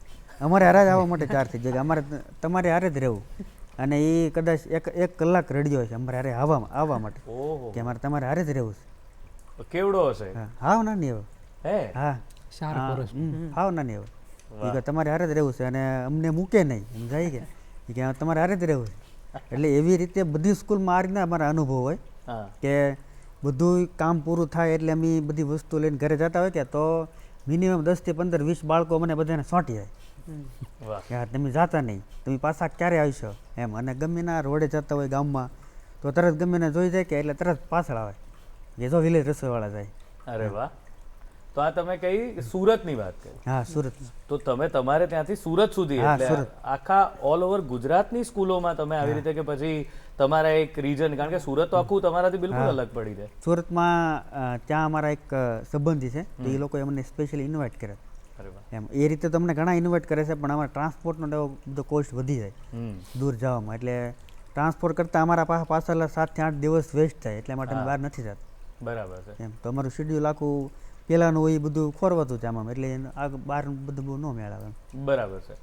અમારે હારે જ આવવા માટે 4 થી જગ્યા, અમારે તમારે હારે જ રહેવું, અને એ કદાચ 1 કલાક રડ્યો છે અમારે હારે આવવા માટે, ઓહો, કે અમારે તમારે હારે જ રહેવું છે. કેવડો હશે? હાવ નાની હવે, હે? હા, 4 વર્ષ. હાવ નાની હવે, એ કે તમારે હારે જ રહેવું છે અને અમને મૂકે નહીં, એમ જાય કે તમારે હારે જ રહેવું છે. એટલે એવી રીતે બધી સ્કૂલમાં આ રીતના અમારા અનુભવ હોય કે બધું કામ પૂરું થાય એટલે અમે બધી વસ્તુ લઈને ઘરે જતા હોય કે તો મિનિમમ 10 થી 15 20 બાળકો મને બધાને સોંટી જાય કે તમે જાતા નહીં, તમે પાછા ક્યારે આવશો એમ. અને ગમે ના રોડે જતા હોય ગામમાં તો તરત ગમે ને જોઈ જાય કે એટલે તરત પાછળ આવે એ તો વિલેજ રસોઈવાળા જાય. અરે વાહ. તો આ તમે કઈ સુરતની વાત કરી. હા સુરત. તો તમે તમારે ત્યાંથી સુરત સુધી હા, એટલે સુરત. આખા ઓલ ઓવર ગુજરાતની સ્કૂલોમાં તમે આવી રીતે કે પછી તમારા એક રીજન, કારણ કે સુરત તો આખું તમારાથી બિલકુલ અલગ પડી જાય. સુરતમાં ત્યાં અમારા એક સંબંધી છે તો એ લોકોએ અમને સ્પેશિયલી ઇન્વાઇટ કર્યા. અરે વાહ. એમ એ રીતે તમને ઘણા ઇન્વાઇટ કરે છે, પણ અમારા ટ્રાન્સપોર્ટનો તો બધો કોસ્ટ વધી જાય હમ. દૂર જવામાં. એટલે ટ્રાન્સપોર્ટ કરતાં અમારા પાછળ 7 થી 8 દિવસ વેસ્ટ થાય, એટલે માટે અમે બહાર નથી જતા. બરાબર છે. એમ તો અમારું શેડ્યુલ આખું પહેલાંનું હોય એ બધું ખોરવાતું છે આમાં, એટલે આ બહાર બધું બહુ ન મેળ આવે એમ. બરાબર છે.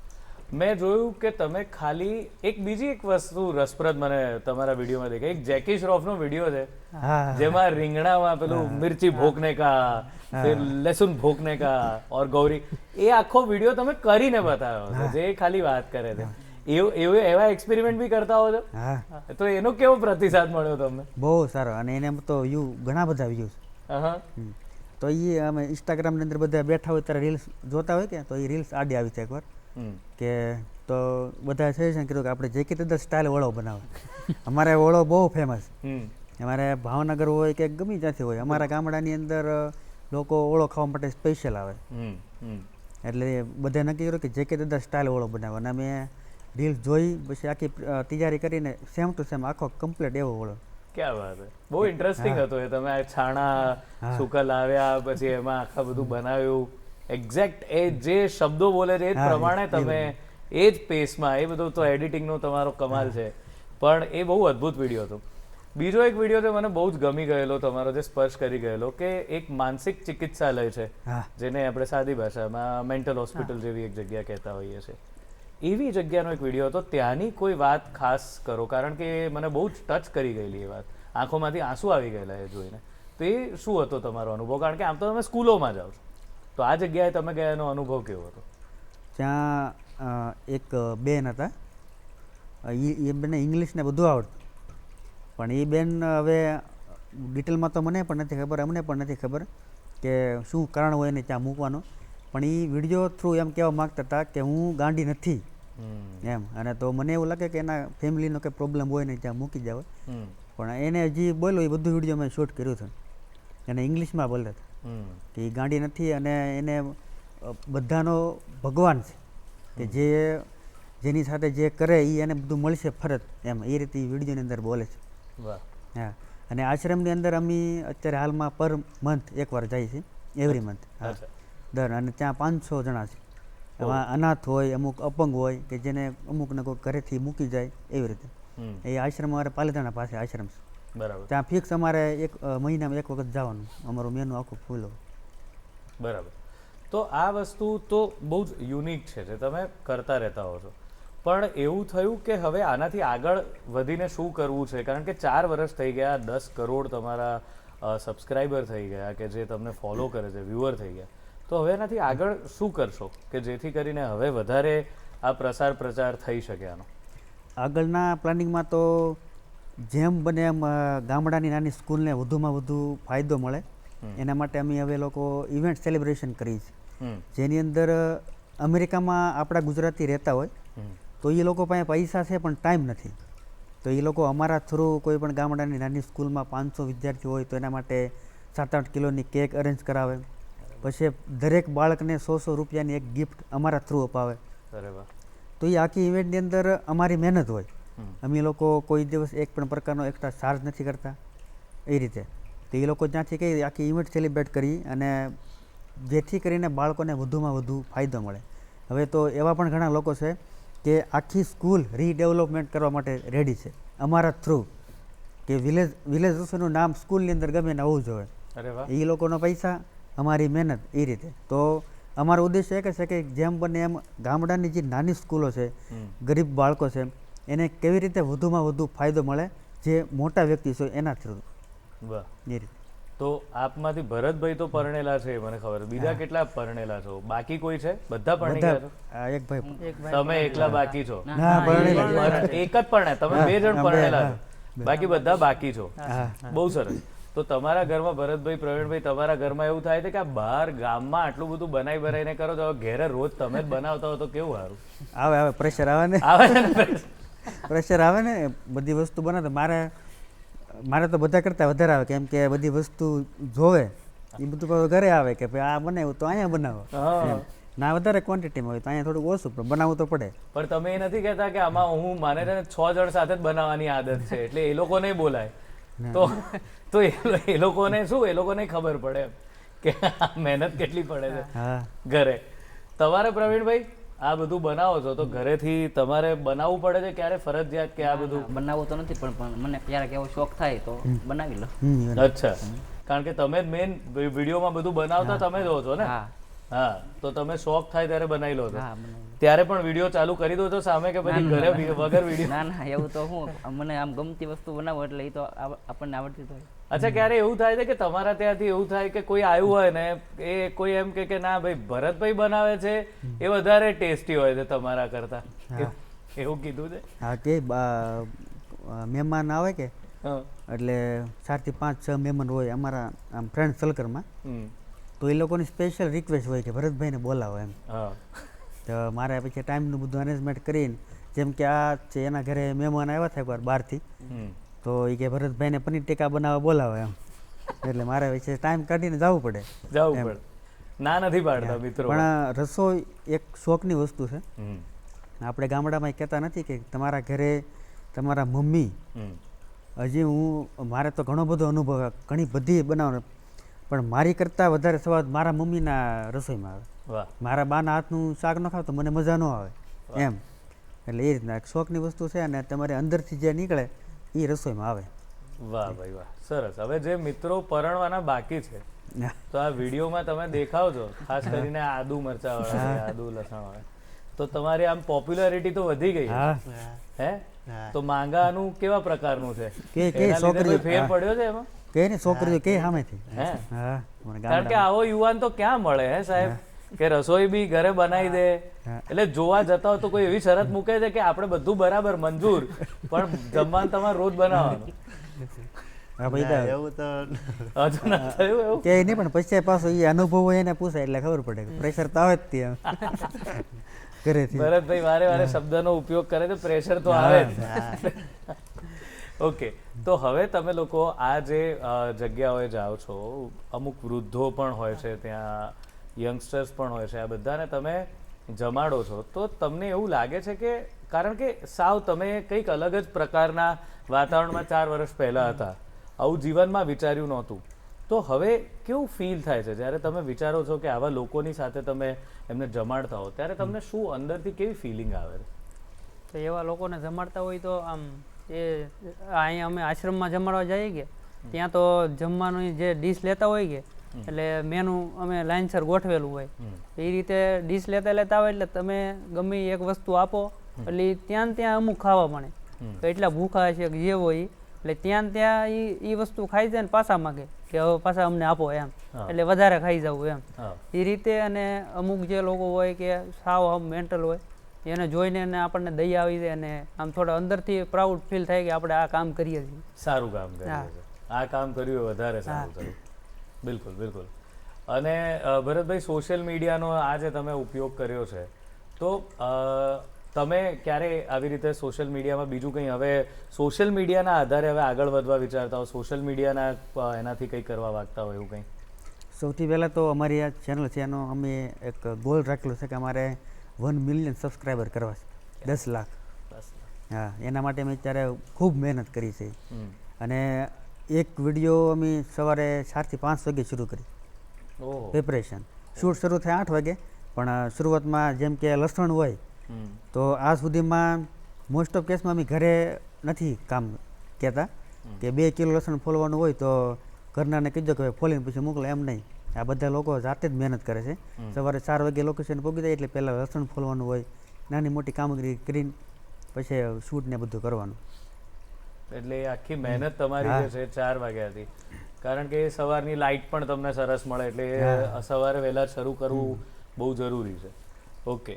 મેં જોયું કે તમે ખાલી બીજી એક વસ્તુ રસપ્રદ મને તમારા વિડીયોમાં દેખાય. એક જેકી શ્રોફનો વિડીયો છે હા જેમાં રીંગણામાં પેલું મિર્ચી ભોંકને કા, फिर लहसुन भोंकने का और गौरी, એ આખો વિડીયો તમે કરીને બતાવ્યો છે જે ખાલી વાત કરે છે. એવા એક્સપેરિમેન્ટ બી કરતા હો છો? હા તો એનો કેવો પ્રતિસાદ મળ્યો તમને? બહુ સારો. અને એને તો ઘણા બધા વ્યૂઝ. અહં. તો એ અમે ઇન્સ્ટાગ્રામની અંદર બધા બેઠા હોય ત્યારે રીલ્સ જોતા હોય કે તો એ રીલ્સ આડી આવી છે એકવાર હમ. કે તો બધા સજેશન કર્યું કે આપણે જેકી તદ્દર સ્ટાઇલ ઓળો બનાવો. અમારે ઓળો બહુ ફેમસ. હમ. અમારે ભાવનગર હોય કે ગમે ત્યાંથી હોય, અમારા ગામડાની અંદર લોકો ઓળો ખાવા માટે સ્પેશિયલ આવે. હમ. હમ. એટલે બધા નક્કી કર્યું કે જેકે તદ્દર સ્ટાઇલ ઓળો બનાવો. અને અમે રીલ્સ જોઈ પછી આખી તૈયારી કરીને સેમ ટુ સેમ આખો કમ્પ્લીટ એવો ઓળો. ક્યાં વાત છે. બહુ ઇન્ટરેસ્ટિંગ હતો એ. તમે આ છાણા સૂકા લાવ્યા, પછી એમાં આખા બધું બનાવ્યું, એક્ઝેક્ટ એ જે શબ્દો બોલે છે એ જ પ્રમાણે તમે એ જ પેસમાં, એ બધું તો એડિટિંગનો તમારો કમાલ છે. પણ એ બહુ અદ્ભુત વિડીયો હતો. બીજો એક વિડીયો તો મને બહુ જ ગમી ગયેલો તમારો, જે સ્પર્શ કરી ગયેલો, કે એક માનસિક ચિકિત્સાલય છે હા જેને આપણે સાદી ભાષામાં મેન્ટલ હોસ્પિટલ જેવી એક જગ્યા કહેતા હોઈએ છીએ. એવી જગ્યાનો એક વિડીયો હતો. ત્યાંની કોઈ વાત ખાસ કરો, કારણ કે મને બહુ જ ટચ કરી ગયેલી એ વાત. આંખોમાંથી આંસુ આવી ગયેલા એ જોઈને. તો એ શું હતો તમારો અનુભવ? કારણ કે આમ તો તમે સ્કૂલોમાં જાઓ છો, તો આ જગ્યાએ તમે ગયા એનો અનુભવ કેવો હતો? ત્યાં એક બેન હતા, એ બેને ઇંગ્લિશ ને બધું આવડતું, પણ એ બેન હવે ડિટેલમાં તો મને પણ નથી ખબર, અમને પણ નથી ખબર કે શું કારણ હોય ને ત્યાં મૂકવાનો. પણ એ વિડીયો થ્રુ એમ કહેવા માગતા હતા કે હું ગાંડી નથી એમ. અને તો મને એવું લાગે કે એના ફેમિલીનો કંઈ પ્રોબ્લેમ હોય ને ત્યાં મૂકી જાવ. પણ એને હજી બોલ્યો એ બધું વિડીયો મેં શૂટ કર્યું હતું. એને ઇંગ્લિશમાં બોલતા હતા કે એ ગાંડી નથી અને એને બધાનો ભગવાન છે, કે જેની સાથે જે કરે એ એને બધું મળશે ફરત એમ. એ રીતે એ વિડીયોની અંદર બોલે છે. વાહ. હા. અને આશ્રમની અંદર અમે અત્યારે હાલમાં પર મંથ એકવાર જઈએ છીએ, એવરી મંથ. હા દર. અને ત્યાં 500 જણા છે. એમાં અનાથ હોય, અમુક અપંગ હોય, કે જેને અમુકને કોઈ ઘરેથી મૂકી જાય એવી રીતે. એ આશ્રમ અમારે પાલીતાણા પાસે આશ્રમ છે. બરાબર. ત્યાં ફિક્સ અમારે એક મહિનામાં એક વખત જવાનું. અમારું મેનુ આખું ફૂલ હોય. બરાબર. તો આ વસ્તુ તો બહુ જ યુનિક છે જે તમે કરતા રહેતા હો છો. પણ એવું થયું કે હવે આનાથી આગળ વધીને શું કરવું છે? કારણ કે 4 વર્ષ થઈ ગયા, 10 કરોડ તમારા સબસ્ક્રાઈબર થઈ ગયા, કે જે તમને ફોલો કરે છે, વ્યુઅર થઈ ગયા. તો હવે એનાથી આગળ શું કરશો કે જેથી કરીને હવે વધારે આ પ્રચાર થઈ શકે આનો? આગળના પ્લાનિંગમાં તો જેમ બને એમ ગામડાની નાની સ્કૂલને વધુમાં વધુ ફાયદો મળે એના માટે અમે હવે લોકો ઇવેન્ટ સેલિબ્રેશન કરીએ છીએ. જેની અંદર અમેરિકામાં આપણા ગુજરાતી રહેતા હોય તો એ લોકો પાસે પૈસા છે પણ ટાઈમ નથી, તો એ લોકો અમારા થ્રુ કોઈ પણ ગામડાની નાની સ્કૂલમાં 500 વિદ્યાર્થીઓ હોય તો એના માટે 7-8 કિલોની કેક અરેન્જ કરાવે. પછી દરેક બાળકને 100 રૂપિયાની એક ગિફ્ટ અમારા થ્રુ અપાવે. અરે વાહ. તો એ આખી ઇવેન્ટની અંદર અમારી મહેનત હોય. અમે લોકો કોઈ દિવસ એક પણ પ્રકારનો એક્સ્ટ્રા ચાર્જ નથી કરતા એ રીતે. તો એ લોકો ત્યાંથી કઈ આખી ઇવેન્ટ સેલિબ્રેટ કરી, અને જેથી કરીને બાળકોને વધુમાં વધુ ફાયદો મળે. હવે તો એવા પણ ઘણા લોકો છે કે આખી સ્કૂલ રીડેવલપમેન્ટ કરવા માટે રેડી છે અમારા થ્રુ, કે વિલેજ રસોઈનું નામ સ્કૂલની અંદર ગમે ને આવવું જોઈએ. અરે વાહ. એ લોકોનો પૈસા, અમારી મહેનત, એ રીતે. તો અમારો ઉદ્દેશ્ય એક છે કે જેમ બને એમ ગામડાની જે નાની સ્કૂલો છે, ગરીબ બાળકો છે, એને કેવી રીતે વધુમાં વધુ ફાયદો મળે જે મોટા વ્યક્તિ છે એના થ્રુ. વાહ. એ રીતે. તો આપમાંથી ભરતભાઈ તો પરણેલા છે મને ખબર. બીજા કેટલા પરણેલા છો? બાકી કોઈ છે? બધા પરણી ગયા છો? એક ભાઈ. તમે એકલા બાકી છો? ના, પરણેલા. એક જ પરણ્યા તમે? 2 જણ પરણેલા છો, બાકી બધા બાકી છો. બહુ સરસ. તો તમારા ઘરમાં ભરતભાઈ, પ્રવીણભાઈ, તમારા ઘરમાં એવું થાય છે કે આ બહાર ગામમાં આટલું બધું બનાવીને કરો તો ઘેરે રોજ તમે જ બનાવતા હો તો કેવું સારું? આવે પ્રેશર આવે ને. આવે ને? પ્રેશર આવે ને. બધી વસ્તુ બનાવે. મારે મારે તો બધા કરતાં વધારે આવે, કેમ કે બધી વસ્તુ જોવે એ બધું પાછું ઘરે આવે કે ભાઈ આ બનાવ્યું તો અહીંયા બનાવો. હા. ના વધારે ક્વોન્ટિટીમાં હોય તો અહીંયા થોડુંક ઓછું પણ બનાવવું તો પડે. પણ તમે એ નથી કહેતા કે આમાં હું માને છે ને 6 જણ સાથે જ બનાવવાની આદત છે એટલે એ લોકોને બોલાય તો એ લોકોને શું, એ લોકોને ખબર પડે એમ કે આ મહેનત કેટલી પડે છે હા ઘરે. તમારે પ્રવીણભાઈ આ બધું બનાવો છો તો ઘરેથી તમારે બનાવવું પડે છે ક્યારે ફરજિયાત કે આ બધું? બનાવવું તો નથી પણ મને ક્યારેક એવો શોખ થાય તો બનાવી લો. અચ્છા, કારણ કે તમે જ મેઇન વિડીયોમાં બધું બનાવતા તમે જ હો છો ને? હા હા, તો તમે શોખ થાય ત્યારે બનાવી લો છો. હા બનાવી. ત્યારે પણ વિડીયો ચાલુ કરી દો છો સામે કે પછી ઘરે વગર વિડીયો? ના ના એવું તો હું મને આમ ગમતી વસ્તુ બનાવો એટલે એ તો આપણને આવડતી જ હોય. અચ્છા, ક્યારે એવું થાય છે કે તમારા ત્યાંથી એવું થાય કે કોઈ આવ્યું હોય ને એ કોઈ એમ કે ના ભાઈ ભરતભાઈ બનાવે છે એ વધારે ટેસ્ટી હોય છે તમારા કરતા, એવું કીધું છે? હા કે મહેમાન આવે કે હા. એટલે 4 થી 5 6 મહેમાન હોય અમારા આમ ફ્રેન્ડ સર્કલમાં, હમ. તો એ લોકોની સ્પેશિયલ રિક્વેસ્ટ હોય કે ભરતભાઈને બોલાવો એમ. હા. તો મારે પછી ટાઈમનું બધું અરેન્જમેન્ટ કરીને, જેમ કે આ છે એના ઘરે મહેમાન આવ્યા થાય એકવાર બહારથી, હમ. તો એ કે ભરતભાઈને પનીર ટીકા બનાવવા બોલાવો એમ. એટલે મારે પછી ટાઈમ કાઢીને જવું પડે. જવું પડે, ના નથી પાડતા મિત્રો. પણ રસોઈ એક શોખની વસ્તુ છે. હમ. આપણે ગામડામાં કહેતા નથી કે તમારા ઘરે તમારા મમ્મી, હમ. હજી મારે તો ઘણો બધો અનુભવ, ઘણી બધી બનાવવાનો, પણ મારી કરતાં વધારે સ્વાદ મારા મમ્મીના રસોઈમાં આવે. વાહ. મારા બાના હાથનું શાક ન ખાવ તો મને મજા ન આવે એમ. એટલે એ રીતના એક શોખની વસ્તુ છે અને તમારે અંદરથી જે નીકળે એ રસોઈમાં આવે. વાહ ભાઈ વાહ, સરસ. હવે જે મિત્રો પરણવાના બાકી છે તો આ વિડીયોમાં તમે દેખાવ છો, ખાસ કરીને આદુ મરચા વાળા, આદુ લસણ વાળા, તો તમારી આમ પોપ્યુલારિટી તો વધી ગઈ હા હે? તો માંગાનું કેવા પ્રકારનું છે? કે એના લીધે છોકરીઓ કોઈ ફેર પડ્યો છે એમાં? કે ને છોકરીઓ કે સામેથી. હે? હા મને કારણ કે આવો યુવાન તો ક્યાં મળે હે સાહેબ, કે રસોઈ બી ઘરે બનાવી દે. એટલે જોવા જતા હોય તો કોઈ એવી શરત મૂકે છે કે આપણે બધું બરાબર મંજૂર, પણ જમવાનું તમારે રોજ બનાવવાનું. હા ભાઈ ના, એવું તો હજુ ના થયું એવું? કે નહીં, પણ પછી પાછો એ અનુભવ હોય એને પૂછાય એટલે ખબર પડે કે પ્રેશર તો આવે જ ત્યાં ઘરેથી. ભરતભાઈ વારે વારે શબ્દનો ઉપયોગ કરે તો પ્રેશર તો આવે જ. ઓકે, તો હવે તમે લોકો આ જે જગ્યાઓએ જાઓ છો, અમુક વૃદ્ધો પણ હોય છે ત્યાં, યંગસ્ટર્સ પણ હોય છે, આ બધાને તમે જમાડો છો, તો તમને એવું લાગે છે કે, કારણ કે સાવ તમે કંઈક અલગ જ પ્રકારના વાતાવરણમાં 4 વર્ષ પહેલા હતા, આવું જીવનમાં વિચાર્યું નહોતું, તો હવે કેવું ફીલ થાય છે જ્યારે તમે વિચારો છો કે આવા લોકોની સાથે તમે એમને જમાડતા હો, ત્યારે તમને શું અંદરથી કેવી ફિલિંગ આવે છે? તો એવા લોકોને જમાડતા હોય તો આમ એ અહીંયા અમે આશ્રમમાં જમાડવા જઈએ કે ત્યાં તો જમવાનું જે ડીશ લેતા હોય કે એટલે મેનુ અમે લાઇનસર ગોઠવેલું હોય, એ રીતે ડીશ લેતા આવે એટલે તમે ગમે એક વસ્તુ આપો એટલે ત્યાં ને ત્યાં અમુક ખાવા મળે, તો એટલા ભૂખા છે કે જે હોય એટલે ત્યાં ને ત્યાં એ વસ્તુ ખાઈ જાય ને પાછા માગે કે હવે પાછા અમને આપો એમ, એટલે વધારે ખાઈ જવું એમ એ રીતે. અને અમુક જે લોકો હોય કે સાવ આમ મેન્ટલ હોય એને જોઈને એને આપણને દયા આવી જાય અને આમ થોડા અંદરથી પ્રાઉડ ફીલ થાય કે આપણે આ કામ કરીએ છીએ, સારું કામ કરીએ છીએ, આ કામ કર્યું એ વધારે સારું કર્યું. બિલકુલ બિલકુલ. અને ભરતભાઈ, સોશિયલ મીડિયાનો આ જે તમે ઉપયોગ કર્યો છે, તો તમે ક્યારે આવી રીતે સોશિયલ મીડિયામાં બીજું કંઈ, હવે સોશિયલ મીડિયાના આધારે હવે આગળ વધવા વિચારતા હો, સોશિયલ મીડિયાના એનાથી કંઈ કરવા માંગતા હોય એવું કંઈ? સૌથી પહેલાં તો અમારી આ ચેનલ છે એનો અમે એક ગોલ રાખેલો છે કે અમારે 1 મિલિયન સબસ્ક્રાઈબર કરવા છે, 10 લાખ. હા, એના માટે અમે અત્યારે ખૂબ મહેનત કરી છે. અને એક વિડીયો અમે સવારે 4 થી 5 વાગે શરૂ કરી પ્રિપરેશન. શૂટ શરૂ થાય 8 વાગે, પણ શરૂઆતમાં જેમ કે લસણ હોય તો આ સુધીમાં મોસ્ટ ઓફ કેસમાં અમે ઘરે નથી કામ કહેતા કે 2 કિલો લસણ ફોલવાનું હોય તો ઘરનાને કીધું કે ફોલીને પછી મોકલો, એમ નહીં. આ બધા લોકો જાતે જ મહેનત કરે છે. સવારે 4 વાગે લોકેશન પહોંચી જાય એટલે પહેલાં લસણ ફોલવાનું હોય, નાની મોટી કામગીરી કરીને પછી શૂટ ને બધું કરવાનું. એટલે આખી મહેનત તમારી જે છે 4 વાગ્યાથી, કારણ કે સવારની લાઇટ પણ તમને સરસ મળે એટલે સવારે વહેલા શરૂ કરવું બહુ જરૂરી છે. ઓકે,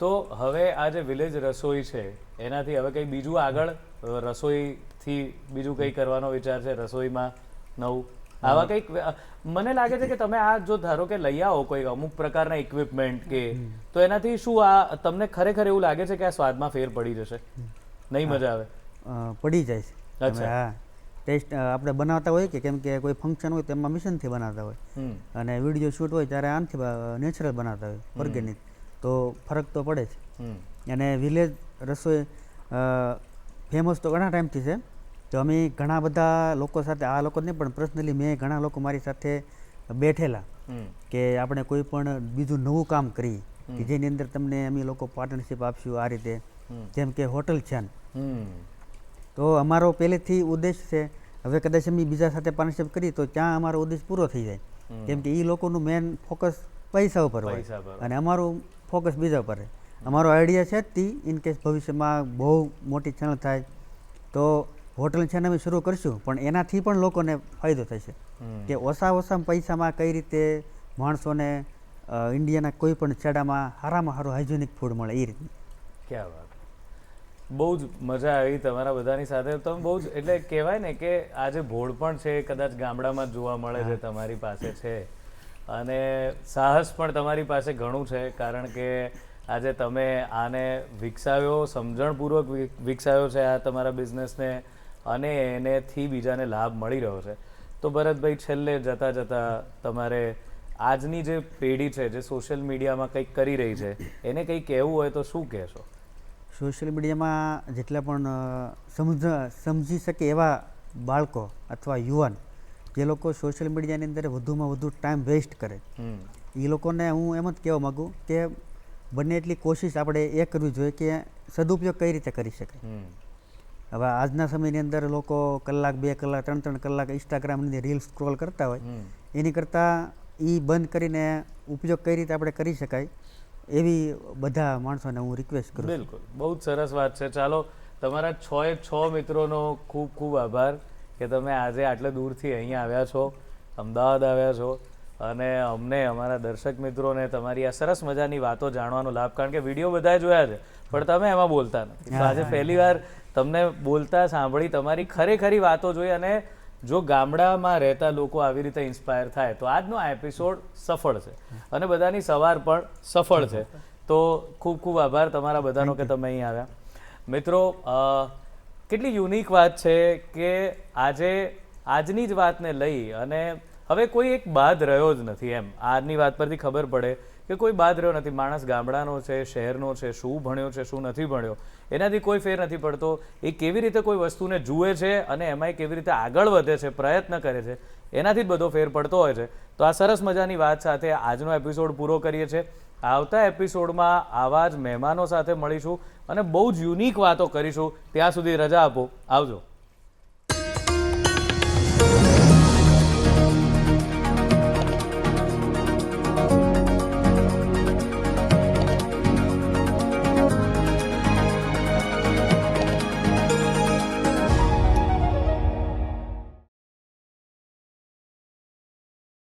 તો હવે આ જે વિલેજ રસોઈ છે એનાથી હવે કંઈ બીજું આગળ રસોઈથી બીજું કંઈ કરવાનો વિચાર છે રસોઈમાં નવું? આવા કંઈક મને લાગે છે કે તમે આ જો ધારો કે લઈ આવો કોઈ અમુક પ્રકારના ઇક્વિપમેન્ટ કે, તો એનાથી શું આ તમને ખરેખર એવું લાગે છે કે આ સ્વાદમાં ફેર પડી જશે? નહીં મજા આવે? પડી જાય છે. અચ્છા. હા, ટેસ્ટ આપણે બનાવતા હોય કે કેમ કે કોઈ ફંક્શન હોય તો એમાં મિશનથી બનાવતા હોય હમ અને વિડીયો શૂટ હોય ત્યારે આનથી નેચરલ બનાવતા હોય ઓર્ગેનિક, તો ફરક તો પડે જ. હમ અને વિલેજ રસોઈ ફેમસ તો ઘણા ટાઈમથી છે. તો અમે ઘણા બધા લોકો સાથે, આ લોકો નહીં પણ પર્સનલી મેં ઘણા લોકો મારી સાથે બેઠેલા હમ કે આપણે કોઈ પણ બીજું નવું કામ કરીએ કે જેની અંદર તમને અમે લોકો પાર્ટનરશિપ આપશું આ રીતે, જેમ કે હોટલ છે. હમ તો અમારો પહેલેથી ઉદ્દેશ છે, હવે કદાચ અમે બીજા સાથે પાર્ટનરશિપ કરીએ તો ત્યાં અમારો ઉદ્દેશ પૂરો થઈ જાય, કેમ કે એ લોકોનું મેન ફોકસ પૈસા ઉપર હોય પૈસા પર અને અમારું ફોકસ બીજા પર. અમારો આઈડિયા છે જ તી ઇન કેસ ભવિષ્યમાં બહુ મોટી ચેનલ થાય તો હોટલ ચેનલ અમે શરૂ કરશું, પણ એનાથી પણ લોકોને ફાયદો થશે કે ઓછા પૈસામાં કઈ રીતે માણસોને ઇન્ડિયાના કોઈ પણ છેડામાં સારામાં સારું હાઇજેનિક ફૂડ મળે એ રીતનું. ક્યાં વાત, બહુ જ મજા આવી તમારા બધાની સાથે. તમે બહુ જ એટલે કહેવાય ને કે આજે ભોળ પણ છે કદાચ ગામડામાં જ જોવા મળે છે તમારી પાસે છે, અને સાહસ પણ તમારી પાસે ઘણું છે, કારણ કે આજે તમે આને વિકસાવ્યો, સમજણપૂર્વક વિકસાવ્યો છે આ તમારા બિઝનેસને, અને એનેથી બીજાને લાભ મળી રહ્યો છે. તો ભરતભાઈ, છેલ્લે જતાં જતાં તમારે આજની જે પેઢી છે જે સોશિયલ મીડિયામાં કંઈક કરી રહી છે એને કંઈક કહેવું હોય તો શું કહેશો? સોશિયલ મીડિયામાં જેટલા પણ સમજી શકે એવા બાળકો અથવા યુવાન જે લોકો સોશિયલ મીડિયાની અંદર વધુમાં વધુ ટાઈમ વેસ્ટ કરે, એ લોકોને હું એમ જ કહેવા માગું કે બને એટલી કોશિશ આપણે એ કરવી જોઈએ કે સદુપયોગ કઈ રીતે કરી શકાય. હવે આજના સમયની અંદર લોકો કલાક 2 કલાક 3 કલાક ઇન્સ્ટાગ્રામની રીલ સ્ક્રોલ કરતા હોય, એની કરતાં એ બંધ કરીને ઉપયોગ કઈ રીતે આપણે કરી શકાય એવી બધા માણસોને હું રિક્વેસ્ટ કરું. બિલકુલ, બહુ જ સરસ વાત છે. ચાલો, તમારા 6 મિત્રોનો ખૂબ ખૂબ આભાર કે તમે આજે આટલે દૂરથી અહીંયા આવ્યા છો, અમદાવાદ આવ્યા છો, અને અમને અમારા દર્શક મિત્રોને તમારી આ સરસ મજાની વાતો જાણવાનો લાભ, કારણ કે વિડીયો બધાએ જોયા છે પણ તમે એમાં બોલતા નથી, તો આજે પહેલી વાર તમને બોલતા સાંભળી, તમારી ખરેખરી વાતો જોઈ, અને જો ગામડામાં રહેતા લોકો આવી રીતે ઇન્સ્પાયર થાય તો આજનો આ એપિસોડ સફળ છે અને બધાની સવાર પણ સફળ છે. તો ખૂબ ખૂબ આભાર તમારા બધાનો કે તમે અહીં આવ્યા. મિત્રો, કેટલી યુનિક વાત છે કે આજની જ વાતને લઈ અને હવે કોઈ એક બાદ રહ્યો જ નથી. એમ આજની વાત પરથી ખબર પડે કે કોઈ બાદ રહ્યો નથી. માણસ ગામડાનો છે, શહેરનો છે, શું ભણ્યો છે, શું નથી ભણ્યો, એનાથી કોઈ ફેર નથી પડતો. એ કેવી રીતે કોઈ વસ્તુને જુએ છે અને એમાંય કેવી રીતે આગળ વધે છે, પ્રયત્ન કરે છે, એનાથી જ બધો ફેર પડતો હોય છે. તો આ સરસ મજાની વાત સાથે આજનો એપિસોડ પૂરો કરીએ છીએ. આવતા એપિસોડમાં આવા જ મહેમાનો સાથે મળીશું અને બહુ જ યુનિક વાતો કરીશું. ત્યાં સુધી રજા આપો. આવજો.